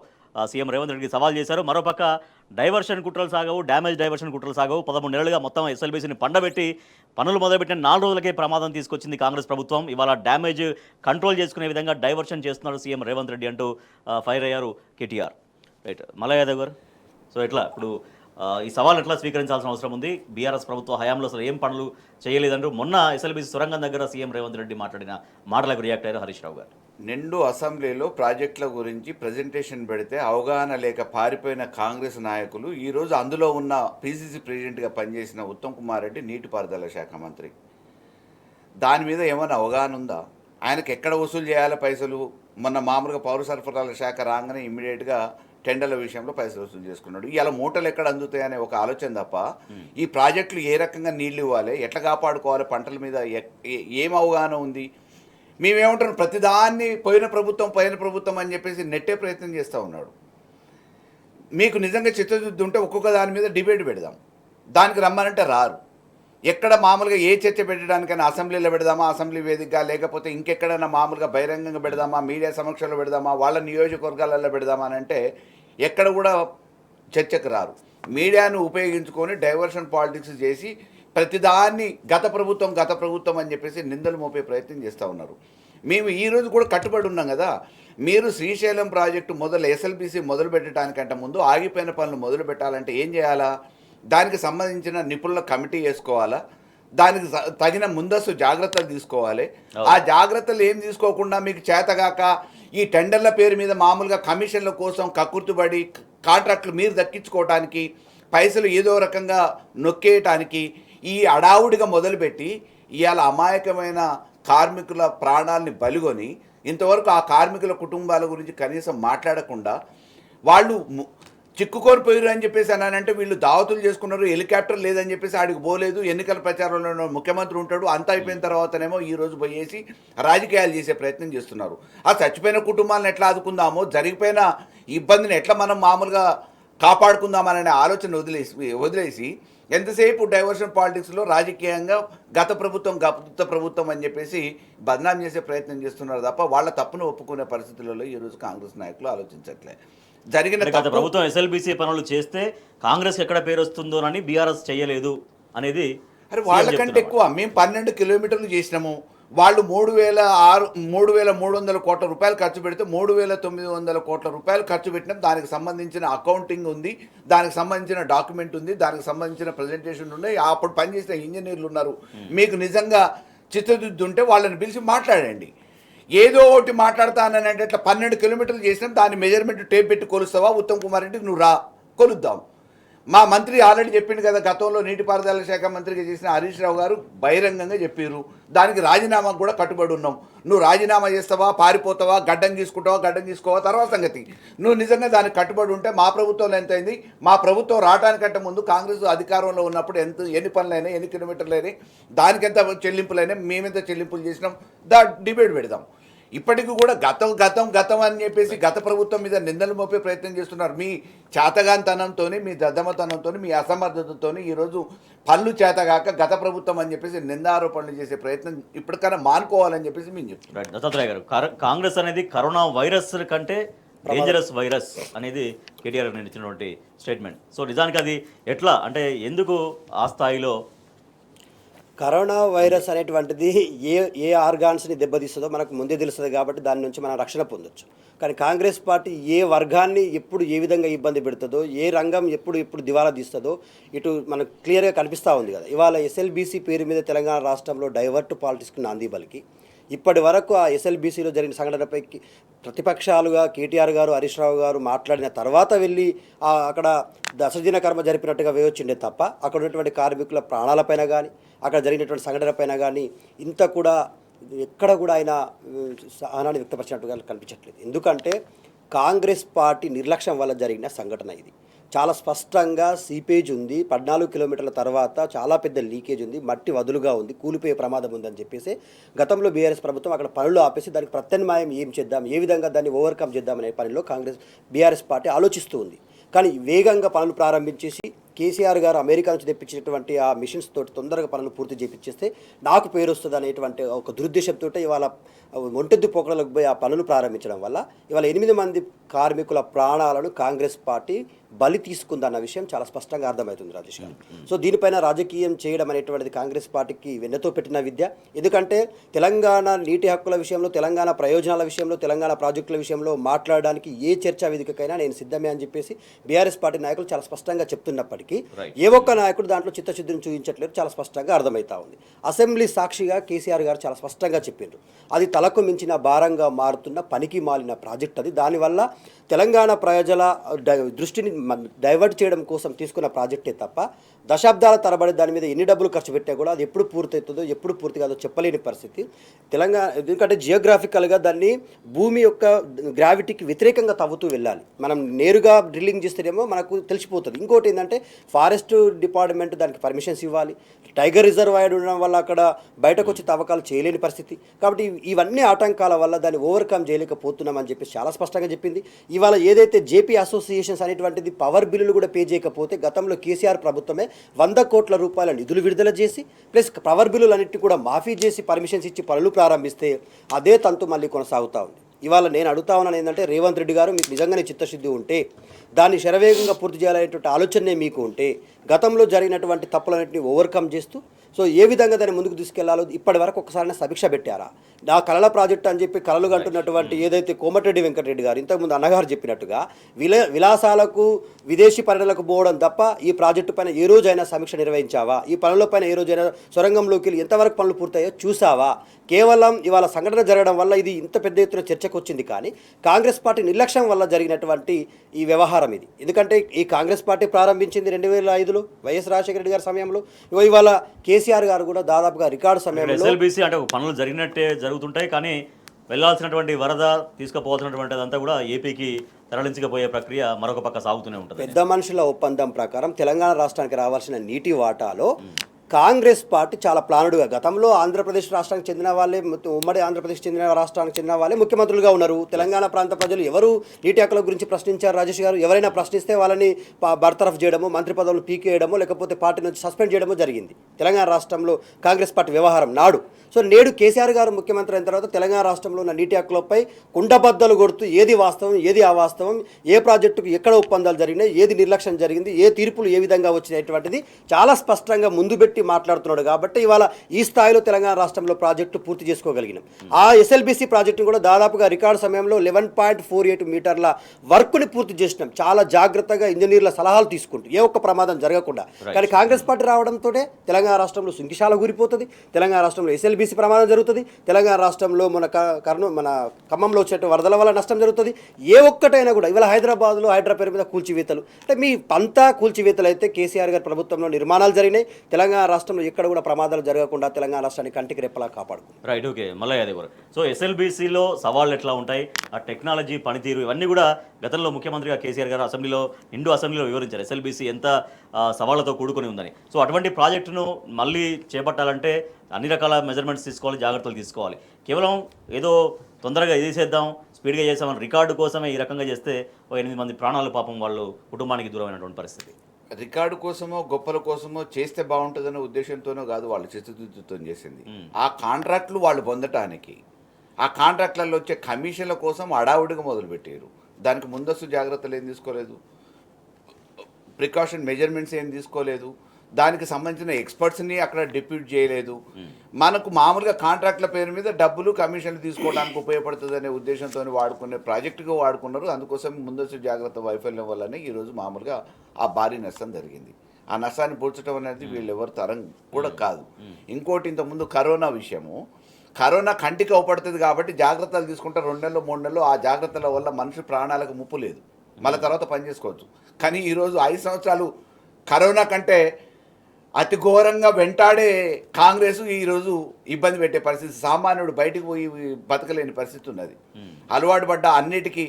సీఎం రేవంత్ రెడ్డికి సవాల్ చేశారు. మరోపక్క డైవర్షన్ కుట్రలు సాగవు, డ్యామేజ్ డైవర్షన్ కుట్రలు సాగవు. 13 నెలలుగా మొత్తం ఎస్ఎల్బీసీని పండబెట్టి పనులు మొదలుపెట్టిన 4 రోజులకే ప్రమాదం తీసుకొచ్చింది కాంగ్రెస్ ప్రభుత్వం. ఇవాళ డ్యామేజ్ కంట్రోల్ చేసుకునే విధంగా డైవర్షన్ చేస్తున్నారు సీఎం రేవంత్ రెడ్డి అంటూ ఫైర్ అయ్యారు కేటీఆర్. రైట్, మల్లయ్య యాదవ్ గారు, సో ఎట్లా ఇప్పుడు ఈ సవాల్ ఎట్లా స్వీకరించాల్సిన అవసరం ఉంది? బీఆర్ఎస్ ప్రభుత్వ హయాంలో అసలు ఏం పనులు చేయలేదంటూ మొన్న ఎస్ఎల్బీసీ సొరంగం దగ్గర సీఎం రేవంత్ రెడ్డి మాట్లాడిన మాటలకు రియాక్ట్ అయ్యారు హరీష్ రావు గారు. నిండు అసెంబ్లీలో ప్రాజెక్టుల గురించి ప్రజెంటేషన్ పెడితే అవగాహన లేక పారిపోయిన కాంగ్రెస్ నాయకులు ఈరోజు అందులో ఉన్న పీసీసీ ప్రెసిడెంట్గా పనిచేసిన ఉత్తమ్ కుమార్ రెడ్డి నీటిపారుదల శాఖ మంత్రి, దాని మీద ఏమైనా అవగాహన ఉందా? ఆయనకు ఎక్కడ వసూలు చేయాలి పైసలు? మొన్న మామూలుగా పౌర సరఫరాల శాఖ రాగానే ఇమ్మీడియట్గా టెండర్ల విషయంలో పైసలు వసూలు చేసుకున్నాడు. ఇలా మూటలు ఎక్కడ అందుతాయనే ఒక ఆలోచన తప్ప ఈ ప్రాజెక్టులు ఏ రకంగా నీళ్ళు ఇవ్వాలి, ఎట్లా కాపాడుకోవాలి, పంటల మీద ఏం అవగాహన ఉంది? మేమేమంటున్నాం, ప్రతిదాన్ని పోయిన ప్రభుత్వం అని చెప్పేసి నెట్టే ప్రయత్నం చేస్తూ ఉన్నాడు. మీకు నిజంగా చిత్తశుద్ధి ఉంటే ఒక్కొక్క దాని మీద డిబేట్ పెడదాం, దానికి రమ్మనంటే రారు. ఎక్కడ మామూలుగా ఏ చర్చ పెట్టడానికైనా అసెంబ్లీలో పెడదామా, అసెంబ్లీ వేదికగా, లేకపోతే ఇంకెక్కడైనా మామూలుగా బహిరంగంగా పెడదామా, మీడియా సమక్షంలో పెడదామా, వాళ్ళ నియోజకవర్గాలలో పెడదామా అని అంటే ఎక్కడ కూడా చర్చకు రారు. మీడియాను ఉపయోగించుకొని డైవర్షన్ పాలిటిక్స్ చేసి ప్రతిదాన్ని గత ప్రభుత్వం అని చెప్పేసి నిందలు మోపే ప్రయత్నం చేస్తూ ఉన్నారు. మేము ఈరోజు కూడా కట్టుబడి ఉన్నాం కదా. మీరు శ్రీశైలం ప్రాజెక్టు ఎస్ఎల్బీసీ మొదలు పెట్టడానికంటే ముందు ఆగిపోయిన పనులు మొదలు పెట్టాలంటే ఏం చేయాలా? దానికి సంబంధించిన నిపుణుల కమిటీ వేసుకోవాలా, దానికి తగిన ముందస్తు జాగ్రత్తలు తీసుకోవాలి. ఆ జాగ్రత్తలు ఏం తీసుకోకుండా మీకు చేతగాక ఈ టెండర్ల పేరు మీద మామూలుగా కమిషన్ల కోసం కక్కుర్తిపడి కాంట్రాక్టులు మీరు దక్కించుకోవడానికి, పైసలు ఏదో రకంగా నొక్కేయటానికి ఈ అడావుడిగా మొదలుపెట్టి ఇవాళ అమాయకమైన కార్మికుల ప్రాణాలని బలిగొని ఇంతవరకు ఆ కార్మికుల కుటుంబాల గురించి కనీసం మాట్లాడకుండా వాళ్ళు చిక్కుకొని పోయారు అని చెప్పేసి అన్నానంటే వీళ్ళు దావతులు చేసుకున్నారు, హెలికాప్టర్ లేదని చెప్పేసి ఆడికి పోలేదు, ఎన్నికల ప్రచారంలో ముఖ్యమంత్రి ఉంటాడు, అంతా అయిపోయిన తర్వాతనేమో ఈ రోజు పోయేసి రాజకీయాలు చేసే ప్రయత్నం చేస్తున్నారు. ఆ చచ్చిపోయిన కుటుంబాలను ఎట్లా ఆదుకుందామో, జరిగిపోయిన ఇబ్బందిని ఎట్లా మనం మామూలుగా కాపాడుకుందామనే ఆలోచన వదిలేసి ఎంతసేపు డైవర్షన్ పాలిటిక్స్లో రాజకీయంగా గత ప్రభుత్వం అని చెప్పేసి బదనాం చేసే ప్రయత్నం చేస్తున్నారు తప్ప వాళ్ళ తప్పును ఒప్పుకునే పరిస్థితులలో ఈరోజు కాంగ్రెస్ నాయకులు ఆలోచించట్లే. జరిగిన గత ప్రభుత్వం ఎస్ఎల్బీసీ పనులు చేస్తే కాంగ్రెస్ ఎక్కడ పేరు వస్తుందోనని బీఆర్ఎస్ చేయలేదు అనేది అరే వాళ్ళకంటే ఎక్కువ మేము 12 కిలోమీటర్లు చేసినాము, వాళ్ళు 3,300 కోట్ల రూపాయలు ఖర్చు పెడితే 3,900 కోట్ల రూపాయలు ఖర్చు పెట్టినాం. దానికి సంబంధించిన అకౌంటింగ్ ఉంది, దానికి సంబంధించిన డాక్యుమెంట్ ఉంది, దానికి సంబంధించిన ప్రజెంటేషన్ ఉన్నాయి. అప్పుడు పనిచేసిన ఇంజనీర్లు ఉన్నారు. మీకు నిజంగా చిత్తశుద్ధి ఉంటే వాళ్ళని పిలిచి మాట్లాడండి. ఏదో ఒకటి మాట్లాడతానంటే అట్లా 12 కిలోమీటర్లు చేసినాం, దాని మెజర్మెంట్ టేప్ పెట్టి కొలుస్తావా ఉత్తమ్ కుమార్ రెడ్డికి, నువ్వు రా కొలుద్దాం. మా మంత్రి ఆల్రెడీ చెప్పిండు కదా, గతంలో నీటిపారుదల శాఖ మంత్రిగా చేసిన హరీష్ రావు గారు బహిరంగంగా చెప్పారు, దానికి రాజీనామాకు కూడా కట్టుబడి ఉన్నాం. నువ్వు రాజీనామా చేస్తావా, పారిపోతావా, గడ్డం తీసుకోవా తర్వాత సంగతి. నువ్వు నిజంగా దానికి కట్టుబడి ఉంటే మా ప్రభుత్వంలో ఎంత అయింది, మా ప్రభుత్వం రావడానికంటే ముందు కాంగ్రెస్ అధికారంలో ఉన్నప్పుడు ఎన్ని పనులైనా, ఎన్ని కిలోమీటర్లు అయినాయి, దానికి ఎంత చెల్లింపులైనా, మేమెంత చెల్లింపులు చేసినాం, డిబేట్ పెడదాం. ఇప్పటికీ కూడా గతం అని చెప్పేసి గత ప్రభుత్వం మీద నిందలు మోపే ప్రయత్నం చేస్తున్నారు. మీ చేతగాంతనంతో, మీ దద్దమతనంతో, మీ అసమర్థతతో ఈరోజు పనులు చేతగాక గత ప్రభుత్వం అని చెప్పేసి నిందారోపణలు చేసే ప్రయత్నం ఇప్పటికైనా మానుకోవాలని చెప్పేసి మేము చెప్తున్నాం. దత్తాత్రేయ గారు, కాంగ్రెస్ అనేది కరోనా వైరస్ కంటే డేంజరస్ వైరస్ అనేది కేటీఆర్ ఇచ్చినటువంటి స్టేట్మెంట్. సో నిజానికి అది ఎట్లా అంటే ఎందుకు ఆ స్థాయిలో కరోనా వైరస్ అనేటువంటిది ఏ ఆర్గాన్స్ని దెబ్బతీస్తుందో మనకు ముందే తెలుస్తుంది కాబట్టి దాని నుంచి మనం రక్షణ పొందొచ్చు. కానీ కాంగ్రెస్ పార్టీ ఏ వర్గాన్ని ఎప్పుడు ఏ విధంగా ఇబ్బంది పెడుతుందో, ఏ రంగం ఎప్పుడు దివాలా తీస్తుందో ఇటు మనకు క్లియర్గా కనిపిస్తూ ఉంది కదా. ఇవాళ ఎస్ఎల్బీసీ పేరు మీద తెలంగాణ రాష్ట్రంలో డైవర్ట్ పాలిటిక్స్కి నాంది పలికి ఇప్పటి వరకు ఆ ఎస్ఎల్బీసీలో జరిగిన సంఘటనపై ప్రతిపక్షాలుగా కేటీఆర్ గారు, హరీష్ రావు గారు మాట్లాడిన తర్వాత వెళ్ళి అక్కడ దశదిన కర్మ జరిపినట్టుగా వేయొచ్చిండే తప్ప అక్కడ ఉన్నటువంటి కార్మికుల ప్రాణాలపైన కానీ, అక్కడ జరిగినటువంటి సంఘటనపైన కానీ ఇంత కూడా ఎక్కడ కూడా ఆయన సహనాన్ని వ్యక్తపరిచినట్టుగా కనిపించట్లేదు. ఎందుకంటే కాంగ్రెస్ పార్టీ నిర్లక్ష్యం వల్ల జరిగిన సంఘటన ఇది. చాలా స్పష్టంగా సీపేజ్ ఉంది, 14 కిలోమీటర్ల తర్వాత చాలా పెద్ద లీకేజ్ ఉంది, మట్టి వదులుగా ఉంది, కూలిపోయే ప్రమాదం ఉందని చెప్పేసి గతంలో బీఆర్ఎస్ ప్రభుత్వం అక్కడ పనులు ఆపేసి దానికి ప్రత్యామ్నాయం ఏం చేద్దాం, ఏ విధంగా దాన్ని ఓవర్కమ్ చేద్దామనే పనిలో బీఆర్ఎస్ పార్టీ ఆలోచిస్తూ ఉంది. కానీ వేగంగా పనులు ప్రారంభించేసి కేసీఆర్ గారు అమెరికా నుంచి తెప్పించినటువంటి ఆ మిషన్స్ తోటి తొందరగా పనులు పూర్తి చేపించేస్తే నాకు పేరు వస్తుంది అనేటువంటి ఒక దురుద్దేశంతో ఇవాళ ఒంటెద్దు పోకడలకు పోయి ఆ పనులు ప్రారంభించడం వల్ల ఇవాళ 8 మంది కార్మికుల ప్రాణాలను కాంగ్రెస్ పార్టీ బలి తీసుకుందన్న విషయం చాలా స్పష్టంగా అర్థమవుతుంది రాజేష్ గారు. సో దీనిపైన రాజకీయం చేయడం అనేటువంటిది కాంగ్రెస్ పార్టీకి వెన్నతో పెట్టిన విద్య. ఎందుకంటే తెలంగాణ నీటి హక్కుల విషయంలో, తెలంగాణ ప్రయోజనాల విషయంలో, తెలంగాణ ప్రాజెక్టుల విషయంలో మాట్లాడడానికి ఏ చర్చా వేదికకైనా నేను సిద్ధమే అని చెప్పేసి బీఆర్ఎస్ పార్టీ నాయకులు చాలా స్పష్టంగా చెప్తున్నప్పటికీ ఏ ఒక్క నాయకుడు దాంట్లో చిత్తశుద్ధిని చూపించట్లేదు, చాలా స్పష్టంగా అర్థమవుతా ఉంది. అసెంబ్లీ సాక్షిగా కేసీఆర్ గారు చాలా స్పష్టంగా చెప్పిండ్రు, అది తలకు మించిన భారంగా మారుతున్న పనికి మాలిన ప్రాజెక్ట్ అది. దానివల్ల తెలంగాణ ప్రజల దృష్టిని డైవర్ట్ చేయడం కోసం తీసుకున్న ప్రాజెక్టే తప్ప దశాబ్దాల తరబడి దాని మీద ఎన్ని డబ్బులు ఖర్చు పెట్టా కూడా అది ఎప్పుడు పూర్తవుతుందో ఎప్పుడు పూర్తి కాదో చెప్పలేని పరిస్థితి తెలంగాణ. ఎందుకంటే జియోగ్రాఫికల్గా దాన్ని భూమి యొక్క గ్రావిటీకి వ్యతిరేకంగా తవ్వుతూ వెళ్ళాలి. మనం నేరుగా డ్రిల్లింగ్ చేస్తేనేమో మనకు తెలిసిపోతుంది. ఇంకోటి ఏంటంటే ఫారెస్ట్ డిపార్ట్మెంట్ దానికి పర్మిషన్స్ ఇవ్వాలి. టైగర్ రిజర్వాయర్ ఉండడం వల్ల అక్కడ బయటకు వచ్చి తవ్వకాలు చేయలేని పరిస్థితి. కాబట్టి ఇవన్నీ ఆటంకాల వల్ల దాన్ని ఓవర్కమ్ చేయలేకపోతున్నామని చెప్పి చాలా స్పష్టంగా చెప్పింది. ఇవాళ ఏదైతే జేపీ అసోసియేషన్స్ అనేటువంటిది పవర్ బిల్లులు కూడా పే చేయకపోతే గతంలో కేసీఆర్ ప్రభుత్వమే 100 కోట్ల రూపాయల నిధులు విడుదల చేసి ప్లస్ పవర్ బిల్లులు అన్నిటి కూడా మాఫీ చేసి పర్మిషన్స్ ఇచ్చి పనులు ప్రారంభిస్తే అదే తంతు మళ్ళీ కొనసాగుతూ ఉంది. ఇవాళ నేను అడుగుతా ఉన్నాను ఏంటంటే రేవంత్ రెడ్డి గారు, మీకు నిజంగానే చిత్తశుద్ధి ఉంటే దాన్ని శరవేగంగా పూర్తి చేయాలనేటువంటి ఆలోచనే మీకు ఉంటే గతంలో జరిగినటువంటి తప్పులన్నింటినీ ఓవర్కమ్ చేస్తూ సో ఏ విధంగా దాన్ని ముందుకు తీసుకెళ్లాలో ఇప్పటి వరకు ఒకసారి సమీక్ష పెట్టారా? నా కళల ప్రాజెక్ట్ అని చెప్పి కళలు కంటున్నటువంటి ఏదైతే కోమటిరెడ్డి వెంకటరెడ్డి గారు ఇంతకుముందు అన్నగారు చెప్పినట్టుగా విలాసాలకు విదేశీ పర్యటనలకు పోవడం తప్ప ఈ ప్రాజెక్టు పైన ఏ రోజైనా సమీక్ష నిర్వహించావా? ఈ పనుల పైన ఏ రోజైనా సొరంగంలోకి వెళ్ళి ఎంతవరకు పనులు పూర్తయ్యో చూసావా? కేవలం ఇవాళ సంఘటన జరగడం వల్ల ఇది ఇంత పెద్ద ఎత్తున చర్చకు వచ్చింది. కానీ కాంగ్రెస్ పార్టీ నిర్లక్ష్యం వల్ల జరిగినటువంటి ఈ వ్యవహారం ఇది. ఎందుకంటే ఈ కాంగ్రెస్ పార్టీ ప్రారంభించింది 2005లో వైఎస్ రాజశేఖర రెడ్డి గారి సమయంలో. ఇవాళ కేసీఆర్ గారు కూడా దాదాపుగా రికార్డు సమయంలో ఎస్ఎల్బీసీ అంటే పనులు జరిగినట్టే జరుగుతుంటాయి, కానీ వెళ్ళాల్సినటువంటి వరద తీసుకుపోవాల్సినటువంటి అదంతా కూడా ఏపీకి తరలించకపోయే ప్రక్రియ మరొక పక్క సాగుతూనే ఉంటుంది. పెద్ద మనుషుల ఒప్పందం ప్రకారం తెలంగాణ రాష్ట్రానికి రావాల్సిన నీటి వాటాలో కాంగ్రెస్ పార్టీ చాలా ప్లానుడుగా గతంలో ఆంధ్రప్రదేశ్ రాష్ట్రానికి చెందిన వాళ్ళే ఉమ్మడి ఆంధ్రప్రదేశ్ చెందిన రాష్ట్రానికి చెందిన వాళ్ళే ముఖ్యమంత్రులుగా ఉన్నారు. తెలంగాణ ప్రాంత ప్రజలు ఎవరు నీటి హక్కుల గురించి ప్రశ్నించారు రాజేష్ గారు? ఎవరైనా ప్రశ్నిస్తే వాళ్ళని బర్తరఫ్ చేయడము, మంత్రి పదవులు పీకేయడము, లేకపోతే పార్టీ నుంచి సస్పెండ్ చేయడము జరిగింది తెలంగాణ రాష్ట్రంలో కాంగ్రెస్ పార్టీ వ్యవహారం నాడు. సో నేడు కేసీఆర్ గారు ముఖ్యమంత్రి అయిన తర్వాత తెలంగాణ రాష్ట్రంలో ఉన్న నీటి హక్కులపై కుండబద్దలు కొడుతూ ఏది వాస్తవం ఏది అవాస్తవం, ఏ ప్రాజెక్టుకు ఎక్కడ ఒప్పందాలు జరిగినాయి, ఏది నిర్లక్ష్యం జరిగింది, ఏ తీర్పులు ఏ విధంగా వచ్చినటువంటిది చాలా స్పష్టంగా ముందు పెట్టి మాట్లాడుతున్నాడు. కాబట్టి ఇవాళ ఈ స్థాయిలో తెలంగాణ రాష్ట్రంలో ప్రాజెక్టు పూర్తి చేసుకోగలిగినాం. ఆ ఎస్ఎల్బిసి ప్రాజెక్టును కూడా దాదాపుగా రికార్డు సమయంలో 11.48 మీటర్ల వర్క్ని పూర్తి చేసినాం. చాలా జాగ్రత్తగా ఇంజనీర్ల సలహాలు తీసుకుంటూ ఏ ఒక్క ప్రమాదం జరగకుండా. కానీ కాంగ్రెస్ పార్టీ రావడంతో తెలంగాణ రాష్ట్రంలో సుంకిశాల కూరిపోతుంది, తెలంగాణ రాష్ట్రంలో ఎస్ఎల్బిసి ప్రమాదం జరుగుతుంది, తెలంగాణ రాష్ట్రంలో మన ఖమ్మంలో వచ్చే వరదల వల్ల నష్టం జరుగుతుంది. ఏ ఒక్కటైనా కూడా ఇవాళ హైదరాబాద్లో హైడ్రా పేరు మీద కూల్చివేతలు, అంటే మీ పంతా కూల్చివేతలు అయితే కేసీఆర్ గారి ప్రభుత్వంలో నిర్మాణాలు జరిగినాయి. తెలంగాణ రాష్ట్రంలో ఎక్కడ కూడా ప్రమాదాలు జరగకుండా తెలంగాణ రాష్ట్రాన్ని కంటికి రెప్పలా కాపాడుకుంది. Right, okay. Mallaiah Yadav garu, so ఎస్ఎల్బీసీలో సవాళ్ళు ఎట్లా ఉంటాయి, ఆ టెక్నాలజీ పనితీరు ఇవన్నీ కూడా గతంలో ముఖ్యమంత్రిగా కేసీఆర్ గారు అసెంబ్లీలో వివరించారు ఎస్ఎల్బీసీ ఎంత సవాళ్లతో కూడుకొని ఉందని. సో అటువంటి ప్రాజెక్టును మళ్ళీ చేపట్టాలంటే అన్ని రకాల మెజర్మెంట్స్ తీసుకోవాలి, జాగ్రత్తలు తీసుకోవాలి. కేవలం ఏదో తొందరగా చేసేద్దాం, స్పీడ్గా చేసామని రికార్డు కోసమే ఈ రకంగా చేస్తే 8 మంది ప్రాణాలు పాపం వాళ్ళు కుటుంబానికి దూరమైనటువంటి పరిస్థితి. రికార్డు కోసమో గొప్పల కోసమో చేస్తే బాగుంటుందనే ఉద్దేశంతోనో కాదు వాళ్ళు చిత్తశుద్ధితో చేసింది. ఆ కాంట్రాక్టులు వాళ్ళు పొందటానికి, ఆ కాంట్రాక్ట్లలో వచ్చే కమిషన్ల కోసం అడావుడిగా మొదలుపెట్టారు. దానికి ముందస్తు జాగ్రత్తలు ఏం తీసుకోలేదు, ప్రికాషన్ మెజర్మెంట్స్ ఏం తీసుకోలేదు, దానికి సంబంధించిన ఎక్స్పర్ట్స్ని అక్కడ డిప్యూట్ చేయలేదు. మనకు మామూలుగా కాంట్రాక్ట్ల పేరు మీద డబ్బులు కమిషన్లు తీసుకోవడానికి ఉపయోగపడుతుంది అనే ఉద్దేశంతో వాడుకునే ప్రాజెక్టుగా వాడుకున్నారు. అందుకోసం ముందస్తు జాగ్రత్త వైఫల్యం వల్లనే ఈరోజు మామూలుగా ఆ భారీ నష్టం జరిగింది. ఆ నష్టాన్ని పూడ్చడం అనేది వీళ్ళెవరు తరం కూడా కాదు. ఇంకోటి, ఇంతకుముందు కరోనా విషయము, కరోనా కంటికి అవపడుతుంది కాబట్టి జాగ్రత్తలు తీసుకుంటే 2 నెలలు 3 నెలలు ఆ జాగ్రత్తల వల్ల మనిషి ప్రాణాలకు ముప్పు లేదు, మళ్ళీ తర్వాత పనిచేసుకోవచ్చు. కానీ ఈరోజు 5 సంవత్సరాలు కరోనా కంటే అతి ఘోరంగా వెంటాడే కాంగ్రెస్ ఈరోజు ఇబ్బంది పెట్టే పరిస్థితి, సామాన్యుడు బయటికి పోయి బతకలేని పరిస్థితి ఉన్నది. అలవాటు పడ్డ అన్నిటికీ,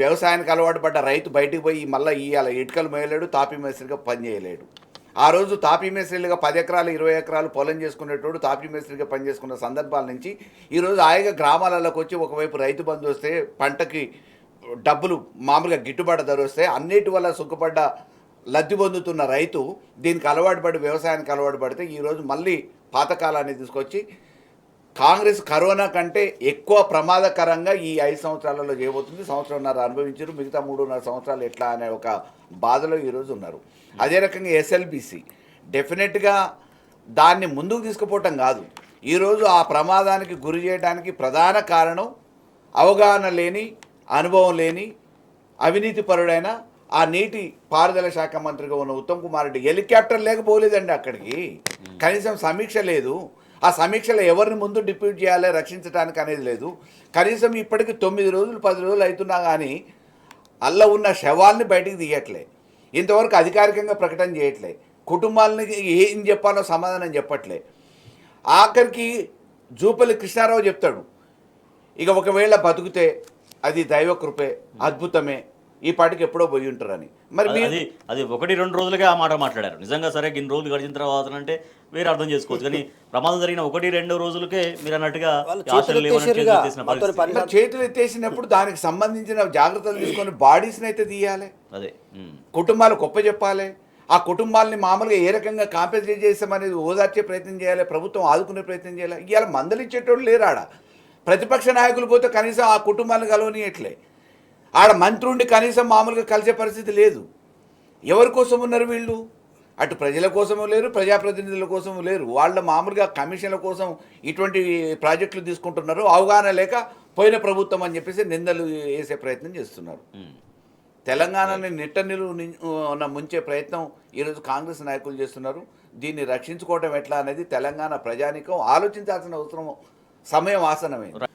వ్యవసాయానికి అలవాటు పడ్డ రైతు బయటికి పోయి మళ్ళీ ఇవాళ ఇటుకలు మోయలేడు, తాపీ మేస్త్రిగా పనిచేయలేడు. ఆ రోజు తాపీ మేస్త్రిగా 10 ఎకరాలు 20 ఎకరాలు పొలం చేసుకునేటోడు తాపీ మేస్త్రిగా పనిచేసుకున్న సందర్భాల నుంచి ఈరోజు హాయిగా గ్రామాలలోకి వచ్చి ఒకవైపు రైతు బంధు వస్తే, పంటకి డబ్బులు మామూలుగా గిట్టుబాటు ధర వస్తే, అన్నిటి వల్ల సుఖపడ్డ లబ్ధి పొందుతున్న రైతు దీనికి అలవాటు పడి వ్యవసాయానికి అలవాటు పడితే ఈరోజు మళ్ళీ పాతకాలాన్ని తీసుకొచ్చి కాంగ్రెస్ కరోనా కంటే ఎక్కువ ప్రమాదకరంగా ఈ 5 సంవత్సరాలలో చేయబోతుంది. 1.5 సంవత్సరాలు అనుభవించారు, మిగతా 3.5 సంవత్సరాలు ఎట్లా అనే ఒక బాధలో ఈరోజు ఉన్నారు. అదే రకంగా ఎస్ఎల్బిసి డెఫినెట్గా దాన్ని ముందుకు తీసుకుపోవటం కాదు, ఈరోజు ఆ ప్రమాదానికి గురి చేయడానికి ప్రధాన కారణం అవగాహన లేని, అనుభవం లేని, అవినీతిపరుడైన ఆ నీటి పారుదల శాఖ మంత్రిగా ఉన్న ఉత్తమ్ కుమార్ రెడ్డి హెలికాప్టర్ లేకపోలేదండి అక్కడికి, కనీసం సమీక్ష లేదు. ఆ సమీక్షలో ఎవరిని ముందు డిప్యూట్ చేయాలి రక్షించడానికి అనేది లేదు. కనీసం ఇప్పటికి 9 రోజులు 10 రోజులు అవుతున్నా కానీ అల్ల ఉన్న శవాల్ని బయటికి తీయట్లే, ఇంతవరకు అధికారికంగా ప్రకటన చేయట్లే, కుటుంబాలని ఏం చెప్పాలో సమాధానం చెప్పట్లే. ఆఖరికి జూపల్లి కృష్ణారావు చెప్తాడు, ఇక ఒకవేళ బతుకుతే అది దైవ కృపే, అద్భుతమే, ఈ పాటికి ఎప్పుడో పోయి ఉంటారని. మరి అది 1-2 రోజులుగా ఆ మాట మాట్లాడారు. నిజంగా సరే ఇన్ని రోజులు గడిచిన తర్వాత అంటే వేరే అర్థం చేసుకోవచ్చు, కానీ ప్రమాదం జరిగిన 1-2 రోజులుకే మీరు అన్నట్టుగా చేతులు ఎత్తేసినప్పుడు దానికి సంబంధించిన జాగ్రత్తలు తీసుకొని బాడీస్ని అయితే తీయాలి, అదే కుటుంబాలు గొప్ప చెప్పాలి, ఆ కుటుంబాలని మామూలుగా ఏ రకంగా కాంపెన్సేట్ చేస్తామనేది ఓదార్చే ప్రయత్నం చేయాలి, ప్రభుత్వం ఆదుకునే ప్రయత్నం చేయాలి. ఇవాళ మందలిచ్చేటోళ్ళు లేరు ఆడ, ప్రతిపక్ష నాయకులు పోతే కనీసం ఆ కుటుంబాలను కలవనియట్లే, ఆడ మంత్రుండి కనీసం మామూలుగా కలిసే పరిస్థితి లేదు. ఎవరి కోసం ఉన్నారు వీళ్ళు? అటు ప్రజల కోసము లేరు, ప్రజాప్రతినిధుల కోసము లేరు, వాళ్ళ మామూలుగా కమిషన్ల కోసం ఇటువంటి ప్రాజెక్టులు తీసుకుంటున్నారు. అవగాహన లేక పోయిన ప్రభుత్వం అని చెప్పేసి నిందలు వేసే ప్రయత్నం చేస్తున్నారు. తెలంగాణని నిట్టనిలు ముంచే ప్రయత్నం ఈరోజు కాంగ్రెస్ నాయకులు చేస్తున్నారు. దీన్ని రక్షించుకోవడం ఎట్లా అనేది తెలంగాణ ప్రజానికం ఆలోచించాల్సిన అవసరం, సమయం ఆసనమైంది.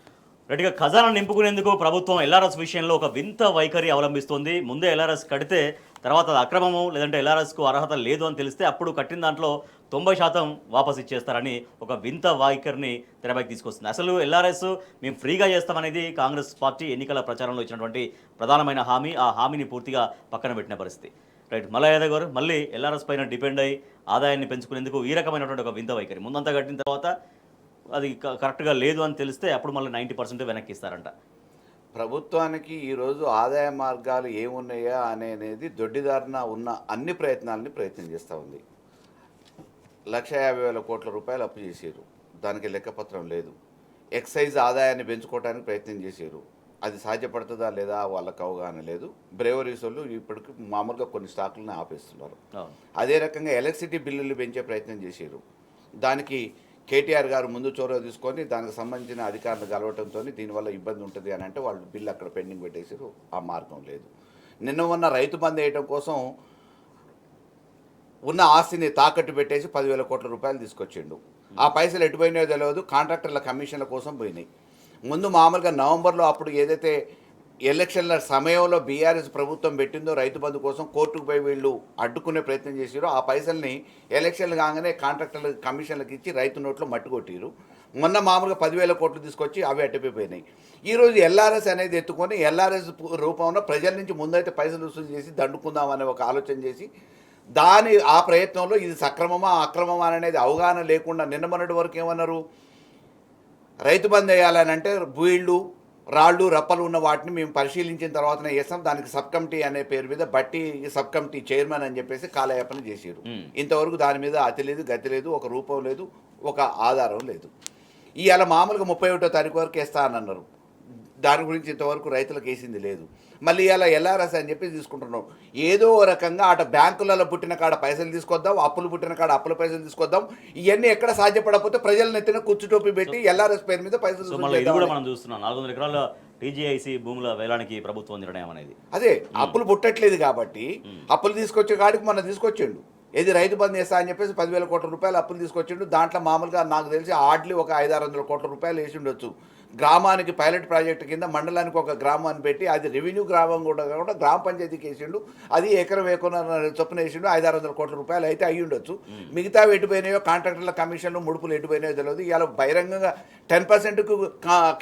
రెడ్డిగా ఖజానా నింపుకునేందుకు ప్రభుత్వం ఎల్ఆర్ఎస్ విషయంలో ఒక వింత వైఖరి అవలంబిస్తోంది. ముందే ఎల్ఆర్ఎస్ కడితే తర్వాత అది అక్రమము లేదంటే ఎల్ఆర్ఎస్కు అర్హత లేదు అని తెలిస్తే అప్పుడు కట్టిన దాంట్లో 90% వాపస్ ఇచ్చేస్తారని ఒక వింత వైఖరిని తెరపైకి తీసుకొస్తుంది. అసలు ఎల్ఆర్ఎస్ మేము ఫ్రీగా చేస్తామనేది కాంగ్రెస్ పార్టీ ఎన్నికల ప్రచారంలో ఇచ్చినటువంటి ప్రధానమైన హామీ. ఆ హామీని పూర్తిగా పక్కన పెట్టిన పరిస్థితి. రైట్, మల్లయ్య యాదవ్ గారు, మళ్ళీ ఎల్ఆర్ఎస్ పైన డిపెండ్ అయ్యి ఆదాయాన్ని పెంచుకునేందుకు ఈ రకమైనటువంటి ఒక వింత వైఖరి. ముందంతా కట్టిన తర్వాత అది కరెక్ట్గా లేదు అని తెలిస్తే అప్పుడు మళ్ళీ 90% వెనక్కి ఇస్తారంట. ప్రభుత్వానికి ఈరోజు ఆదాయ మార్గాలు ఏమున్నాయా అనేది దొడ్డిదారిన ఉన్న అన్ని ప్రయత్నం చేస్తూ ఉంది. 1,50,000 కోట్ల రూపాయలు అప్పు చేశారు, దానికి లెక్కపత్రం లేదు. ఎక్సైజ్ ఆదాయాన్ని పెంచుకోవడానికి ప్రయత్నం చేశారు, అది సాధ్యపడుతుందా లేదా వాళ్ళకి అవగాహన లేదు. బ్రేవరీస్ వాళ్ళు ఇప్పటికి మామూలుగా కొన్ని స్టాకులను ఆపేస్తున్నారు. అదే రకంగా ఎలక్ట్రిసిటీ బిల్లులు పెంచే ప్రయత్నం చేశారు, దానికి కేటీఆర్ గారు ముందు చొరవ తీసుకొని దానికి సంబంధించిన అధికారులు కలవటంతో దీనివల్ల ఇబ్బంది ఉంటుంది అని అంటే వాళ్ళు బిల్లు అక్కడ పెండింగ్ పెట్టేసారు. ఆ మార్గం లేదు. నిన్న ఉన్న రైతు బంద్ వేయటం కోసం ఉన్న ఆస్తిని తాకట్టు పెట్టేసి 10,000 కోట్ల రూపాయలు తీసుకొచ్చిండు. ఆ పైసలు ఎటుపోయినాయో తెలియదు, కాంట్రాక్టర్ల కమిషన్ల కోసం పోయినాయి. ముందు మామూలుగా నవంబర్లో అప్పుడు ఏదైతే ఎలక్షన్ల సమయంలో బీఆర్ఎస్ ప్రభుత్వం పెట్టిందో రైతు బంధు కోసం కోర్టుకు పోయి వీళ్ళు అడ్డుకునే ప్రయత్నం చేసారు. ఆ పైసల్ని ఎలక్షన్లు కాగానే కాంట్రాక్టర్ల కమిషన్లకు ఇచ్చి రైతు నోట్లో మట్టి కొట్టిరు. మొన్న మామూలుగా 10,000 కోట్లు తీసుకొచ్చి అవి అట్టిపోయినాయి. ఈరోజు ఎల్ఆర్ఎస్ అనేది ఎత్తుకొని ఎల్ఆర్ఎస్ రూపంలో ప్రజల నుంచి ముందైతే పైసలు వసూలు చేసి దండుకుందాం అనే ఒక ఆలోచన చేసి ఆ ప్రయత్నంలో ఇది సక్రమమా అక్రమమా అనేది అవగాహన లేకుండా నిన్న మొన్నటి వరకు ఏమన్నారు, రైతు బంద్ వేయాలని అంటే వీళ్ళు రాళ్ళు రప్పలు ఉన్న వాటిని మేము పరిశీలించిన తర్వాతనే చేస్తాం, దానికి సబ్ కమిటీ అనే పేరు మీద బట్టి సబ్ కమిటీ చైర్మన్ అని చెప్పేసి కాలయాపన చేసారు. ఇంతవరకు దాని మీద అతి లేదు, గతి లేదు, ఒక రూపం లేదు, ఒక ఆధారం లేదు. ఇవాళ మామూలుగా 31వ తారీఖు వరకు వేస్తా అని అన్నారు, దాని గురించి ఇంతవరకు రైతులకు వేసింది లేదు. మళ్ళీ ఇలా ఎల్ఆర్ఎస్ అని చెప్పి తీసుకుంటున్నాం. ఏదో రకంగా అటు బ్యాంకులలో పుట్టిన కాడ పైసలు తీసుకొద్దాం, అప్పులు పుట్టిన కాడ అప్పుల పైసలు తీసుకొద్దాం. ఇవన్నీ ఎక్కడ సాధ్యపడకపోతే ప్రజల నెత్తిన కుచ్చుటోపి పెట్టి ఎల్ఆర్ఎస్ పేరు మీద పైసలు ఇది కూడా మనం చూస్తున్నాం. 400 ఎకరాల టీజీఐసీ భూముల వేలానికి ప్రభుత్వం నిర్ణయం అనేది అదే అప్పులు పుట్టట్లేదు కాబట్టి అప్పులు తీసుకొచ్చే కాడికి మనం తీసుకొచ్చిండు. ఏది రైతు బంద్ చేస్తా అని చెప్పేసి 10,000 కోట్ల రూపాయలు అప్పులు తీసుకొచ్చిండు. దాంట్లో మామూలుగా నాకు తెలిసి ఆడ్లీ ఒక 500-600 కోట్ల రూపాయలు వేసి ఉండొచ్చు. గ్రామానికి పైలట్ ప్రాజెక్టు కింద మండలానికి ఒక గ్రామాన్ని పెట్టి అది రెవెన్యూ గ్రామం కూడా కాకుండా గ్రామ పంచాయతీకి వేసిండు. అది ఎకరం చొప్పున వేసిండు. 500-600 కోట్ల రూపాయలు అయితే అయ్యి ఉండొచ్చు. మిగతా ఎటుపోయినాయో కాంట్రాక్టర్ల కమిషన్లు ముడుపులు ఎటుపోయినాయో తెలియదు. ఇవాళ బహిరంగంగా 10%కు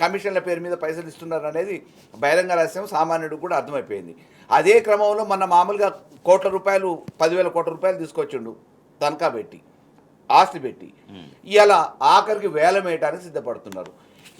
కమిషన్ల పేరు మీద పైసలు ఇస్తున్నారు అనేది బహిరంగ రహస్యం, సామాన్యుడికి కూడా అర్థమైపోయింది. అదే క్రమంలో మన మామూలుగా కోట్ల రూపాయలు 10,000 కోట్ల రూపాయలు తీసుకొచ్చిండు తనఖా పెట్టి, ఆస్తి పెట్టి. ఇలా ఆఖరికి వేలం వేయడానికి సిద్ధపడుతున్నారు.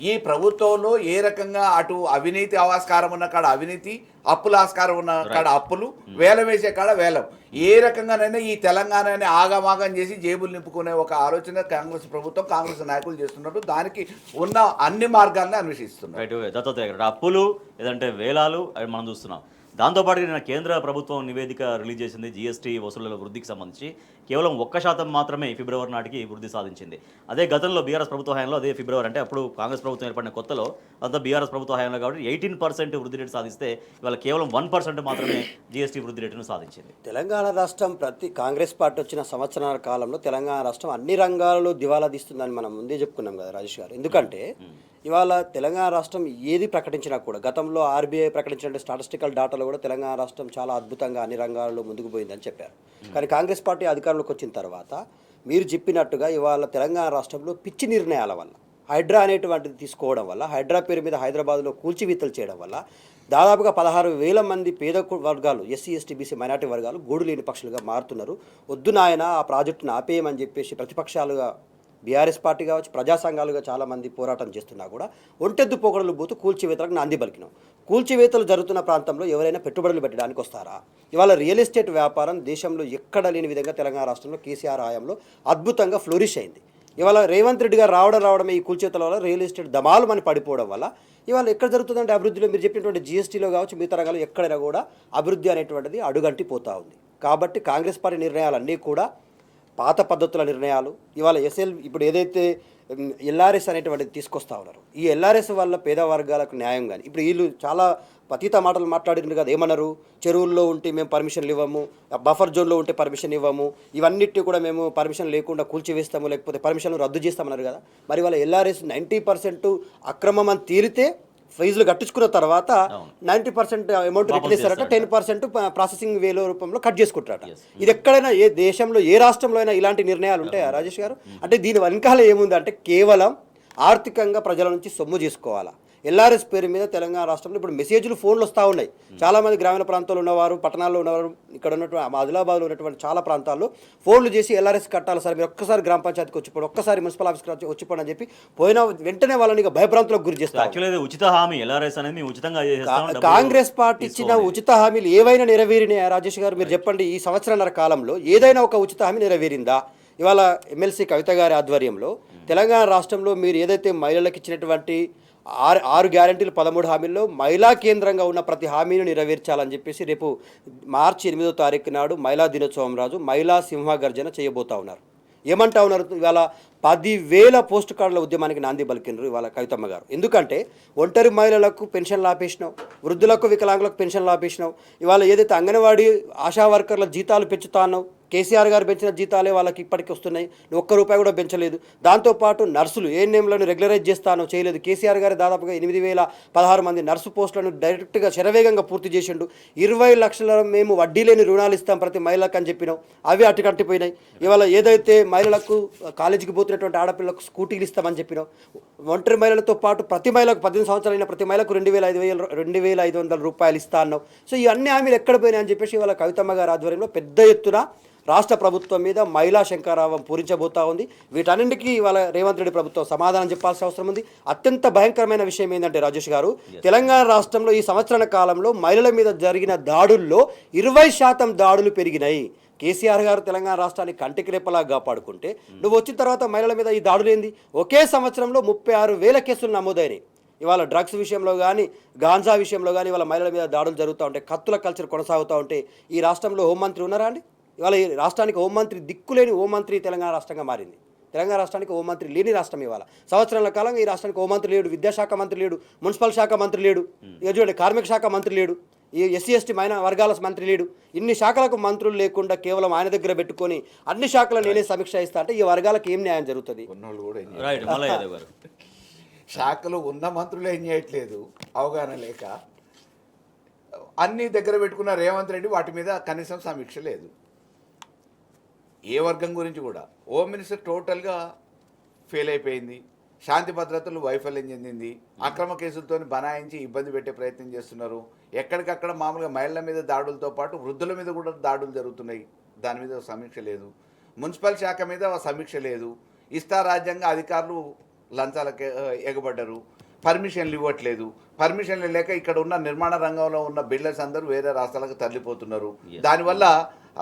ఈ ప్రభుత్వంలో ఏ రకంగా అటు అవినీతి ఆస్కారం ఉన్న కాడ అవినీతి, అప్పుల ఆస్కారం ఉన్న కాడ అప్పులు, వేలం వేసే కాడ వేలం, ఏ రకంగానైనా ఈ తెలంగాణని ఆగమాగం చేసి జేబులు నింపుకునే ఒక ఆలోచన కాంగ్రెస్ ప్రభుత్వం, కాంగ్రెస్ నాయకులు చేస్తున్నారు. దానికి ఉన్న అన్ని మార్గాలను అన్వేషిస్తున్నారు. అప్పులు లేదంటే వేలాలు అవి మనం చూస్తున్నాం. దాంతోపాటు నిన్న కేంద్ర ప్రభుత్వం నివేదిక రిలీజ్ చేసింది. జీఎస్టీ వసూళ్ల వృద్ధికి సంబంధించి కేవలం 1% మాత్రమే ఫిబ్రవరి నాటికి వృద్ధి సాధించింది. అదే గతంలో బీఆర్ఎస్ ప్రభుత్వ హయాంలో అదే ఫిబ్రవరి అంటే అప్పుడు కాంగ్రెస్ ప్రభుత్వం ఏర్పడిన కొత్తలో అంతా బీఆర్ఎస్ ప్రభుత్వ హయాంలో కాబట్టి 18% వృద్ధి రేటు సాధిస్తే ఇవాళ కేవలం 1% మాత్రమే జీఎస్టీ వృద్ధి రేటును సాధించింది. తెలంగాణ రాష్ట్రం కాంగ్రెస్ పార్టీ వచ్చిన సంవత్సరాల కాలంలో తెలంగాణ రాష్ట్రం అన్ని రంగాలలో దివాలా తీస్తుందని మనం ముందే చెప్పుకున్నాం కదా రాజేష్ గారు. ఎందుకంటే ఇవాళ తెలంగాణ రాష్ట్రం ఏది ప్రకటించినా కూడా గతంలో ఆర్బీఐ ప్రకటించిన స్టాటిస్టికల్ డాటాలో కూడా తెలంగాణ రాష్ట్రం చాలా అద్భుతంగా అన్ని రంగాల్లో ముందుకు పోయిందని చెప్పారు. కానీ కాంగ్రెస్ పార్టీ అధికారంలోకి వచ్చిన తర్వాత మీరు చెప్పినట్టుగా ఇవాళ తెలంగాణ రాష్ట్రంలో పిచ్చి నిర్ణయాల వల్ల హైడ్రా అనేటువంటిది తీసుకోవడం వల్ల, హైడ్రా పేరు మీద హైదరాబాద్లో కూల్చివేతలు చేయడం వల్ల దాదాపుగా 16,000 మంది పేద వర్గాలు, ఎస్సీ ఎస్టీ బీసీ మైనార్టీ వర్గాలు గూడు లేని పక్షులుగా మారుతున్నారు. వద్దు నాయన ఆ ప్రాజెక్టును ఆపేయమని చెప్పేసి ప్రతిపక్షాలుగా బీఆర్ఎస్ పార్టీ కావచ్చు, ప్రజా సంఘాలుగా చాలామంది పోరాటం చేస్తున్నా కూడా ఒంటెద్దు పోకడలు పోతూ కూల్చివేతలకు నాంది పలికినాం. కూల్చివేతలు జరుగుతున్న ప్రాంతంలో ఎవరైనా పెట్టుబడులు పెట్టడానికి వస్తారా? ఇవాళ రియల్ ఎస్టేట్ వ్యాపారం దేశంలో ఎక్కడ లేని విధంగా తెలంగాణ రాష్ట్రంలో కేసీఆర్ హయాంలో అద్భుతంగా ఫ్లోరిష్ అయింది. ఇవాళ రేవంత్ రెడ్డి గారు రావడమే ఈ కూల్చేతల వల్ల రియల్ ఎస్టేట్ దమాలు అని పడిపోవడం వల్ల ఇవాళ ఎక్కడ జరుగుతుందంటే అభివృద్ధిలో మీరు చెప్పినటువంటి జీఎస్టీలో కావచ్చు, మిగతా రంగాల్లో ఎక్కడైనా కూడా అభివృద్ధి అనేటువంటిది అడుగంటి పోతూ ఉంది. కాబట్టి కాంగ్రెస్ పార్టీ నిర్ణయాలన్నీ కూడా పాత పద్ధతుల నిర్ణయాలు. ఇవాళ ఇప్పుడు ఏదైతే ఎల్ఆర్ఎస్ అనేటువంటిది తీసుకొస్తా ఉన్నారు. ఈ ఎల్ఆర్ఎస్ వల్ల పేద వర్గాలకు న్యాయం కానీ ఇప్పుడు వీళ్ళు చాలా పతిత మాటలు మాట్లాడినారు కదా, ఏమన్నారు, చెరువుల్లో ఉంటే మేము పర్మిషన్లు ఇవ్వము, బఫర్ జోన్లో ఉంటే పర్మిషన్ ఇవ్వము, ఇవన్నిటి కూడా మేము పర్మిషన్ లేకుండా కూల్చివేస్తాము, లేకపోతే పర్మిషన్లు రద్దు చేస్తామన్నారు కదా. మరి వాళ్ళ ఎల్ఆర్ఎస్ 90% అక్రమం అని తేలితే ఫీజులు కట్టించుకున్న తర్వాత 90% అమౌంట్ రిటర్న్ ఇస్తారట, 10% ప్రాసెసింగ్ వేల రూపంలో కట్ చేసుకుంటారట. ఇది ఎక్కడైనా ఏ దేశంలో ఏ రాష్ట్రంలో అయినా ఇలాంటి నిర్ణయాలు ఉంటాయా రాజేష్ గారు? అంటే దీని వెనకాల ఏముంది అంటే కేవలం ఆర్థికంగా ప్రజల నుంచి సొమ్ము చేసుకోవాలా. ఎల్ఆర్ఎస్ పేరు మీద తెలంగాణ రాష్ట్రంలో ఇప్పుడు మెసేజ్లు ఫోన్లు వస్తూ ఉన్నాయి. చాలామంది గ్రామీణ ప్రాంతాల్లో ఉన్నవారు, పట్టణాల్లో ఉన్నవారు, ఇక్కడ ఉన్నటువంటి ఆదిలాబాద్లో ఉన్నటువంటి చాలా ప్రాంతాల్లో ఫోన్లు చేసి ఎల్ఆర్ఎస్ కట్టాలి సార్, మీరు ఒక్కసారి గ్రామ పంచాయతీకి వచ్చిపోండి, ఒక్కసారి మున్సిపల్ ఆఫీస్కి వచ్చిపోండి అని చెప్పి పోయిన వెంటనే వాళ్ళని ఇక భయభ్రాంతులకు గురి చేస్తారు. యాక్చువల్లీ ఉచిత హామీ ఎల్ఆర్ఎస్ అనేది మేము ఉచితంగా కాంగ్రెస్ పార్టీ ఇచ్చిన ఉచిత హామీలు ఏవైనా నెరవేరినాయా రాజేష్ గారు? మీరు చెప్పండి, ఈ సంవత్సరాన్నర కాలంలో ఏదైనా ఒక ఉచిత హామీ నెరవేరిందా? ఇవాళ ఎమ్మెల్సీ కవిత గారి ఆధ్వర్యంలో తెలంగాణ రాష్ట్రంలో మీరు ఏదైతే మహిళలకు ఇచ్చినటువంటి 6 గ్యారెంటీలు 13 హామీల్లో మహిళా కేంద్రంగా ఉన్న ప్రతి హామీని నెరవేర్చాలని చెప్పేసి రేపు మార్చి 8వ తారీఖు నాడు మహిళా దినోత్సవం రోజు మహిళా సింహగర్జన చేయబోతా ఉన్నారు. ఏమంటా ఉన్నారు? ఇవాళ 10,000 పోస్ట్ కార్డుల ఉద్యమానికి నాంది పలికినారు ఇవాళ కవితమ్మ గారు. ఎందుకంటే ఒంటరి మహిళలకు పెన్షన్లు ఆపేసినావు, వృద్ధులకు వికలాంగులకు పెన్షన్లు ఆపేసినావు, ఇవాళ ఏదైతే అంగన్వాడీ ఆశా వర్కర్ల జీతాలు పెంచుతా అన్నావు, కేసీఆర్ గారు పెంచిన జీతాలే వాళ్ళకి ఇప్పటికీ వస్తున్నాయి, నువ్వు ₹1 కూడా పెంచలేదు. దాంతోపాటు నర్సులు ఏఎన్ఎంలను రెగ్యులరైజ్ చేస్తానో చేయలేదు. కేసీఆర్ గారు దాదాపుగా 8,016 మంది నర్సు పోస్టులను డైరెక్ట్గా శరవేగంగా పూర్తి చేసిండు. 20 లక్షల మేము వడ్డీ లేని రుణాలు ఇస్తాం ప్రతి మహిళకు అని చెప్పినాం, అవి అట్టుకట్టిపోయినాయి. ఇవాళ ఏదైతే మహిళలకు కాలేజీకి పోతున్నటువంటి ఆడపిల్లలకు స్కూటీలు ఇస్తామని చెప్పినాం. ఒంటరి మహిళలతో పాటు ప్రతి మహిళకు 18 సంవత్సరాలైన ప్రతి మహిళకు ₹2,500 ఇస్తా అన్నాం. సో ఈ అన్ని హామీలు ఎక్కడ పోయినాయి అని చెప్పేసి ఇవాళ కవితమ్మ గారి ఆధ్వర్యంలో పెద్ద ఎత్తున రాష్ట్ర ప్రభుత్వం మీద మహిళా శంకారావం పూరించబోతా ఉంది. వీటన్నింటికీ ఇవాళ రేవంత్ రెడ్డి ప్రభుత్వం సమాధానం చెప్పాల్సిన అవసరం ఉంది. అత్యంత భయంకరమైన విషయం ఏంటంటే రాజేష్ గారు, తెలంగాణ రాష్ట్రంలో ఈ సంవత్సరాల కాలంలో మహిళల మీద జరిగిన దాడుల్లో 20% దాడులు పెరిగినాయి. కేసీఆర్ గారు తెలంగాణ రాష్ట్రాన్ని కంటికి రెప్పలా కాపాడుకుంటే నువ్వు వచ్చిన తర్వాత మహిళల మీద ఈ దాడులు ఏంది? ఒకే సంవత్సరంలో 36,000 కేసులు నమోదైనాయి. ఇవాళ డ్రగ్స్ విషయంలో కానీ గాంజా విషయంలో కానీ ఇవాళ మహిళల మీద దాడులు జరుగుతూ ఉంటాయి, కత్తుల కల్చర్ కొనసాగుతూ ఉంటే ఈ రాష్ట్రంలో హోంమంత్రి ఉన్నారా అండి? ఇవాళ ఈ రాష్ట్రానికి హోంమంత్రి దిక్కులేని హోంమంత్రి తెలంగాణ రాష్ట్రంగా మారింది. తెలంగాణ రాష్ట్రానికి హోంమంత్రి లేని రాష్ట్రం ఇవాళ. సంవత్సరాల కాలంగా ఈ రాష్ట్రానికి హోంమంత్రి లేడు, విద్యాశాఖ మంత్రి లేడు, మున్సిపల్ శాఖ మంత్రి లేడు, ఇక చూడండి కార్మిక శాఖ మంత్రి లేడు, ఈ ఎస్సీ ఎస్టీ వర్గాల మంత్రి లేడు. ఇన్ని శాఖలకు మంత్రులు లేకుండా కేవలం ఆయన దగ్గర పెట్టుకొని అన్ని శాఖలు నేనే సమీక్ష ఇస్తా అంటే ఈ వర్గాలకు ఏం న్యాయం జరుగుతుంది? ఉన్నోళ్ళు కూడా ఏం రైట్ మల్లయ్య యాదవ్ గారు. శాఖలు ఉన్న మంత్రులు ఏం చేయట్లేదు, అవగాహన లేక అన్నీ దగ్గర పెట్టుకున్న రేవంత్ రెడ్డి వాటి మీద కనీసం సమీక్ష లేదు. ఏ వర్గం గురించి కూడా హోమ్ మినిస్టర్ టోటల్గా ఫెయిల్ అయిపోయింది. శాంతి భద్రతలు వైఫల్యం చెందింది. అక్రమ కేసులతో బనాయించి ఇబ్బంది పెట్టే ప్రయత్నం చేస్తున్నారు. ఎక్కడికక్కడ మామూలుగా మహిళల మీద దాడులతో పాటు వృద్ధుల మీద కూడా దాడులు జరుగుతున్నాయి. దాని మీద సమీక్ష లేదు. మున్సిపల్ శాఖ మీద సమీక్ష లేదు. ఇష్టారాజ్యంగా అధికారులు లంచాలకు ఎగబడ్డరు. పర్మిషన్లు ఇవ్వట్లేదు. పర్మిషన్లు లేక ఇక్కడ ఉన్న నిర్మాణ రంగంలో ఉన్న బిల్డర్స్ అందరూ వేరే రాష్ట్రాలకు తరలిపోతున్నారు. దానివల్ల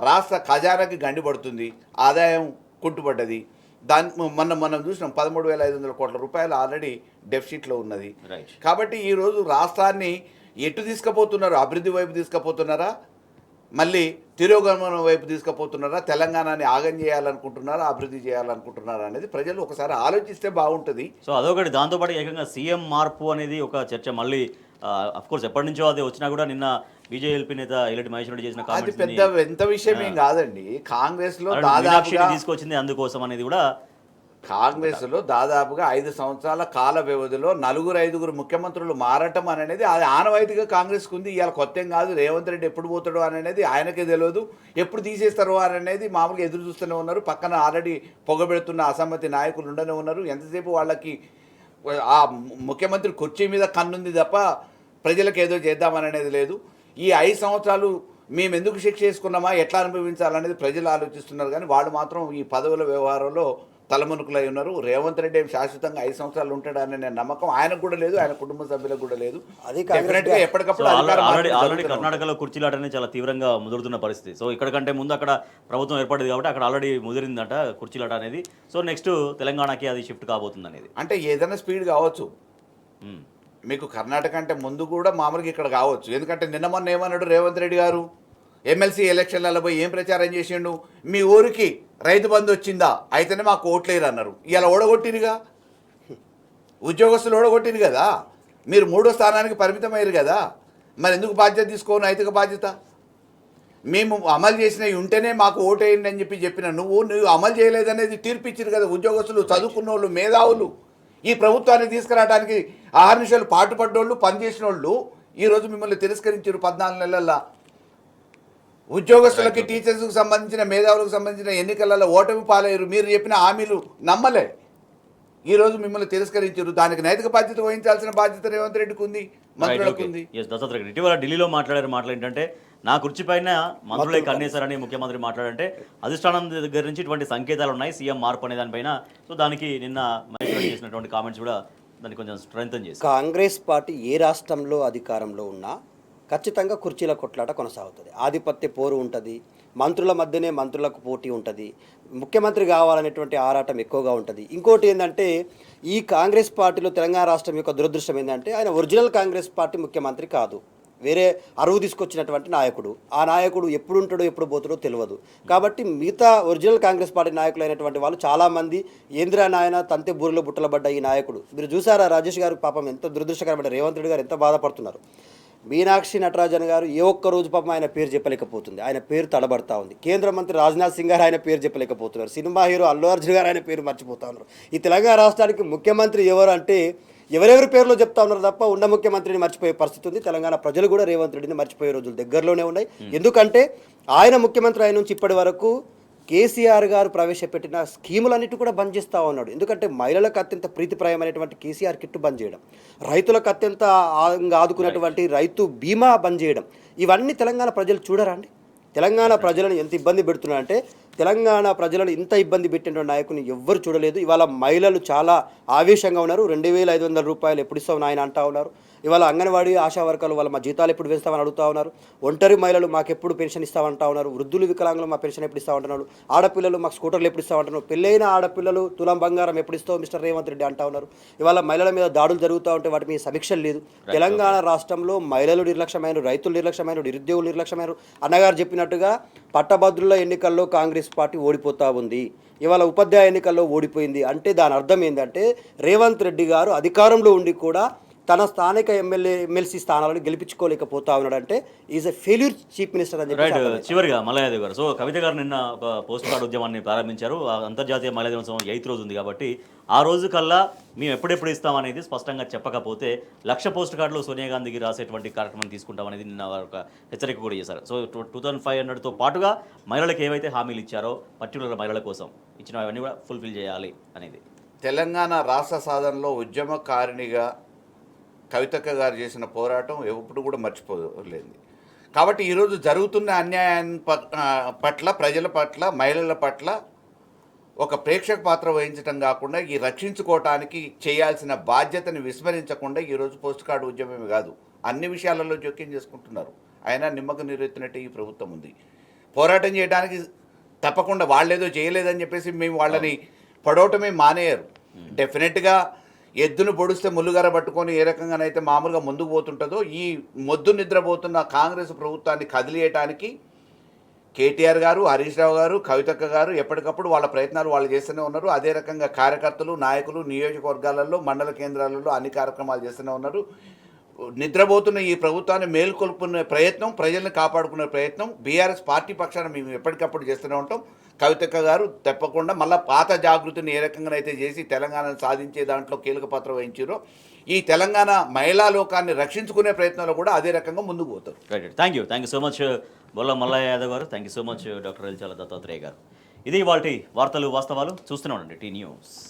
రాష్ట్ర ఖజానాకి గండి పడుతుంది, ఆదాయం కుంటుపడ్డది. మనం చూసినాం 13,500 కోట్ల రూపాయలు ఆల్రెడీ డెఫిసిట్లో ఉన్నది. కాబట్టి ఈరోజు రాష్ట్రాన్ని ఎటు తీసుకుపోతున్నారు? అభివృద్ధి వైపు తీసుకుపోతున్నారా, మళ్ళీ తిరోగమనం వైపు తీసుకుపోతున్నారా, తెలంగాణని ఆగం చేయాలనుకుంటున్నారా, అభివృద్ధి చేయాలనుకుంటున్నారా అనేది ప్రజలు ఒకసారి ఆలోచిస్తే బాగుంటుంది. సో అదొకటి. దాంతోపాటు ఏకంగా సీఎం మార్పు అనేది ఒక చర్చ మళ్ళీ అఫ్కోర్స్ ఎప్పటి నుంచో అది వచ్చినా కూడా నిన్న బీజేపీ నేత ఎల్లటి మహేష్ రెడ్డి చేసిన అది పెద్ద ఎంత విషయం ఏం కాదండి. కాంగ్రెస్లో దాదాపుగా తీసుకొచ్చింది అందుకోసం అనేది కూడా కాంగ్రెస్లో దాదాపుగా 5 సంవత్సరాల కాల వ్యవధిలో 4-5 ముఖ్యమంత్రులు మారటం అనేది అది ఆనవాయితీగా కాంగ్రెస్కి ఉంది. ఇవాళ కొత్త ఏం కాదు. రేవంత్ రెడ్డి ఎప్పుడు పోతాడు అనేది ఆయనకే తెలియదు, ఎప్పుడు తీసేస్తారు అనేది మామూలుగా ఎదురు చూస్తూనే ఉన్నారు. పక్కన ఆల్రెడీ పొగబెడుతున్న అసమ్మతి నాయకులు ఉండనే ఉన్నారు. ఎంతసేపు వాళ్ళకి ఆ ముఖ్యమంత్రి కుర్చీ మీద కన్నుంది తప్ప ప్రజలకు ఏదో చేద్దామనేది లేదు. ఈ 5 సంవత్సరాలు మేము ఎందుకు శిక్ష చేసుకున్నామా, ఎట్లా అనుభవించాలనేది ప్రజలు ఆలోచిస్తున్నారు. కానీ వాళ్ళు మాత్రం ఈ పదవుల వ్యవహారంలో తలమునుకులై ఉన్నారు. రేవంత్ రెడ్డి ఏం శాశ్వతంగా 5 సంవత్సరాలు ఉంటాడనే నమ్మకం ఆయనకు కూడా లేదు, ఆయన కుటుంబ సభ్యులకు కూడా లేదు. డెఫినెట్గా ఎప్పటికప్పుడు ఆల్రెడీ కర్ణాటకలో కుర్చీలాట అనేది చాలా తీవ్రంగా ముదురుతున్న పరిస్థితి. సో ఇక్కడికంటే ముందు అక్కడ ప్రభుత్వం ఏర్పడింది కాబట్టి అక్కడ ఆల్రెడీ ముదిరిందట కుర్చీలాట అనేది. సో నెక్స్ట్ తెలంగాణకి అది షిఫ్ట్ కాబోతుంది అనేది. అంటే ఏదైనా స్పీడ్ కావచ్చు. మీకు కర్ణాటక అంటే ముందు కూడా మామూలుగా ఇక్కడ కావచ్చు. ఎందుకంటే నిన్న మొన్న ఏమన్నాడు రేవంత్ రెడ్డి గారు, ఎమ్మెల్సీ ఎలక్షన్లలో పోయి ఏం ప్రచారం చేసిండు, మీ ఊరికి రైతు బంధు వచ్చిందా అయితేనే మాకు ఓట్లేరు అన్నారు. ఇలా ఓడగొట్టిరుగా. ఉద్యోగస్తులు ఓడగొట్టింది కదా, మీరు 3వ స్థానానికి పరిమితమయ్యారు కదా, మరి ఎందుకు బాధ్యత తీసుకో, నైతిక బాధ్యత? మేము అమలు చేసినవి ఉంటేనే మాకు ఓటేయండి అని చెప్పిన నువ్వు అమలు చేయలేదనేది తీర్పు ఇచ్చారు కదా. ఉద్యోగస్తులు, చదువుకున్న వాళ్ళు, మేధావులు, ఈ ప్రభుత్వాన్ని తీసుకురావడానికి ఆహర్నిశలు పాటుపడ్డోళ్ళు, పనిచేసిన వాళ్ళు ఈరోజు మిమ్మల్ని తిరస్కరించారు 14 నెలల్లో. ఉద్యోగస్తులకి, టీచర్స్కి సంబంధించిన, మేధావులకు సంబంధించిన ఎన్నికలలో ఓటమి పాలయ్యారు. మీరు చెప్పిన హామీలు నమ్మలే, ఈరోజు మిమ్మల్ని తిరస్కరించారు. దానికి నైతిక బాధ్యత వహించాల్సిన బాధ్యత రేవంత్ రెడ్డికి ఉంది, మంత్రులకు ఉంది. దత్తాత్రేయ గారు ఇటీవల ఢిల్లీలో మాట్లాడారు. మాటలు ఏంటంటే, నా కుర్చీ పైన మంత్రులే కన్నేశారని ముఖ్యమంత్రి మాట్లాడంటే, అధిష్టానం దగ్గర నుంచి ఇటువంటి సంకేతాలు ఉన్నాయి సీఎం మార్పు అనే దానిపైన. సో దానికి నిన్న మహేశ్వర్ చేసినటువంటి కామెంట్స్ కూడా దాన్ని కొంచెం స్ట్రెంగ్తన్ చేసి, కాంగ్రెస్ పార్టీ ఏ రాష్ట్రంలో అధికారంలో ఉన్నా ఖచ్చితంగా కుర్చీల కొట్లాట కొనసాగుతుంది. ఆధిపత్య పోరు ఉంటుంది, మంత్రుల మధ్యనే మంత్రులకు పోటీ ఉంటుంది, ముఖ్యమంత్రి కావాలనేటువంటి ఆరాటం ఎక్కువగా ఉంటుంది. ఇంకోటి ఏంటంటే, ఈ కాంగ్రెస్ పార్టీలో తెలంగాణ రాష్ట్రం యొక్క దురదృష్టం ఏంటంటే, ఆయన ఒరిజినల్ కాంగ్రెస్ పార్టీ ముఖ్యమంత్రి కాదు, వేరే అరువు తీసుకొచ్చినటువంటి నాయకుడు. ఆ నాయకుడు ఎప్పుడు ఉంటాడో ఎప్పుడు పోతాడో తెలియదు. కాబట్టి మిగతా ఒరిజినల్ కాంగ్రెస్ పార్టీ నాయకులు అయినటువంటి వాళ్ళు చాలామంది ఏంద్రా నాయన తంతే బూరిలో బుట్టలబడ్డ ఈ నాయకుడు. మీరు చూసారా రాజేష్ గారు పాపం ఎంత దురదృష్టకరమైన, రేవంత్ రెడ్డి గారు ఎంత బాధపడుతున్నారు. మీనాక్షి నటరాజన్ గారు ఏ ఒక్క రోజు పాపం ఆయన పేరు చెప్పలేకపోతుంది, ఆయన పేరు తడబడతా ఉంది. కేంద్ర మంత్రి రాజ్నాథ్ సింగ్ గారు ఆయన పేరు చెప్పలేకపోతున్నారు. సినిమా హీరో అల్లు అర్జున్ గారు ఆయన పేరు మర్చిపోతా ఉన్నారు. ఈ తెలంగాణ రాష్ట్రానికి ముఖ్యమంత్రి ఎవరు అంటే ఎవరెవరి పేర్లో చెప్తా ఉన్నారు తప్ప ఉన్న ముఖ్యమంత్రిని మర్చిపోయే పరిస్థితి ఉంది. తెలంగాణ ప్రజలు కూడా రేవంత్ రెడ్డిని మర్చిపోయే రోజులు దగ్గరలోనే ఉన్నాయి. ఎందుకంటే ఆయన ముఖ్యమంత్రి అయిన నుంచి ఇప్పటి వరకు కేసీఆర్ గారు ప్రవేశపెట్టిన స్కీములన్నిటి కూడా బంద్ చేస్తూ ఉన్నాడు. ఎందుకంటే మహిళలకు అత్యంత ప్రీతిప్రాయమైనటువంటి కేసీఆర్ కిట్టు బంద్ చేయడం, రైతులకు అత్యంత ఆదుకున్నటువంటి రైతు బీమా బంద్ చేయడం, ఇవన్నీ తెలంగాణ ప్రజలు చూడరండి. తెలంగాణ ప్రజలను ఎంత ఇబ్బంది పెడుతున్నారంటే, తెలంగాణ ప్రజలను ఇంత ఇబ్బంది పెట్టిన నాయకుని ఎవ్వరు చూడలేదు. ఇవాళ మహిళలు చాలా ఆవేశంగా ఉన్నారు. 2500 రూపాయలు ఎప్పుడు ఇస్తామని ఆయన అంటా ఉన్నారు. ఇవాళ అంగన్వాడీ ఆశా వర్కర్లు వాళ్ళ మా జీతాలు ఎప్పుడు పెంచుతామని అడుగుతూ ఉన్నారు. ఒంటరి మహిళలు మాకు ఎప్పుడు పెన్షన్ ఇస్తామంటా ఉన్నారు. వృద్ధులు, వికలాంగులు మా పెన్షన్ ఎప్పుడు ఇస్తామంటున్నారు. ఆడపిల్లలు మాకు స్కూటర్లు ఎప్పుడు ఇస్తామంటున్నారు. పెళ్ళైన ఆడపిల్లలు తులం బంగారం ఎప్పుడు ఇస్తావు మిస్టర్ రేవంత్ రెడ్డి అంటా ఉన్నారు. ఇవాళ మహిళల మీద దాడులు జరుగుతూ ఉంటే వాటి మీద సమీక్షలు లేదు. తెలంగాణ రాష్ట్రంలో మహిళలు నిర్లక్ష్యమైన, రైతులు నిర్లక్ష్యమైన, నిరుద్యోగులు నిర్లక్ష్యమైన. అన్నగారు చెప్పినట్టుగా పట్టభద్రుల ఎన్నికల్లో కాంగ్రెస్ పార్టీ ఓడిపోతూ ఉంది. ఇవాళ ఉపాధ్యాయ ఎన్నికల్లో ఓడిపోయింది అంటే దాని అర్థం ఏంటంటే, రేవంత్ రెడ్డి గారు అధికారంలో ఉండి కూడా తన స్థానిక ఎమ్మెల్సీ స్థానాలను గెలిపించుకోలేకపోతా ఉన్నాడంటే is a failure chief minister అని చెప్పి. చివరిగా మల్లయాదేవి గారు, సో కవిత గారు నిన్న ఒక పోస్ట్ కార్డు ఉద్యమాన్ని ప్రారంభించారు. అంతర్జాతీయ మహిళా దినోత్సవం 8వ రోజు ఉంది కాబట్టి ఆ రోజు కల్లా మేము ఎప్పుడెప్పుడు ఇస్తామనేది స్పష్టంగా చెప్పకపోతే 1,00,000 పోస్ట్ కార్డులు సోనియా గాంధీకి రాసేటువంటి కార్యక్రమం తీసుకుంటామనేది నిన్న ఒక హెచ్చరిక కూడా చేశారు. సో 2500తో పాటుగా మహిళలకు ఏవైతే హామీలు ఇచ్చారో పర్టికులర్ మహిళల కోసం ఇచ్చిన అవన్నీ కూడా ఫుల్ఫిల్ చేయాలి అనేది. తెలంగాణ రాష్ట్ర సాధనలో ఉద్యమకారిణిగా కవితక్క గారు చేసిన పోరాటం ఎప్పుడు కూడా మర్చిపోలేదు. కాబట్టి ఈరోజు జరుగుతున్న అన్యాయం పట్ల, ప్రజల పట్ల, మహిళల పట్ల ఒక ప్రేక్షక పాత్ర వహించడం కాకుండా ఈ రక్షించుకోవటానికి చేయాల్సిన బాధ్యతను విస్మరించకుండా ఈరోజు పోస్ట్ కార్డు ఉద్యమమే కాదు, అన్ని విషయాలలో జోక్యం చేసుకుంటున్నారు. అయినా నిమ్మకు నీరెత్తినట్టు ఈ ప్రభుత్వం ఉంది. పోరాటం చేయడానికి తప్పకుండా వాళ్ళేదో చేయలేదని చెప్పేసి మేము వాళ్ళని పడవటమే మానేయరు. డెఫినెట్గా ఎద్దును పొడిస్తే ముల్లుగార పట్టుకొని ఏ రకంగానైతే మామూలుగా ముందుకు పోతుంటుందో, ఈ మొద్దు నిద్రపోతున్న కాంగ్రెస్ ప్రభుత్వాన్ని కదిలియటానికి కేటీఆర్ గారు, హరీష్ రావు గారు, కవితక్క గారు ఎప్పటికప్పుడు వాళ్ళ ప్రయత్నాలు వాళ్ళు చేస్తూనే ఉన్నారు. అదే రకంగా కార్యకర్తలు, నాయకులు నియోజకవర్గాలలో, మండల కేంద్రాలలో అన్ని కార్యక్రమాలు చేస్తూనే ఉన్నారు. నిద్రపోతున్న ఈ ప్రభుత్వాన్ని మేల్కొల్పుకునే ప్రయత్నం, ప్రజల్ని కాపాడుకునే ప్రయత్నం బీఆర్ఎస్ పార్టీ పక్షాన మేము ఎప్పటికప్పుడు చేస్తూనే ఉంటాం. కవితక్క గారు తప్పకుండా మళ్ళీ పాత జాగృతిని ఏ రకంగానైతే చేసి తెలంగాణను సాధించే దాంట్లో కీలక పాత్ర వహించారో, ఈ తెలంగాణ మహిళా లోకాన్ని రక్షించుకునే ప్రయత్నంలో కూడా అదే రకంగా ముందుకు పోతారు. Right, thank you so much Bolla Mallaiah Yadav garu. Thank you so much doctor Elchala Dattatreya garu. ఇది వాటి వార్తలు వాస్తవాలు. చూస్తూనే ఉండండి టీ న్యూస్.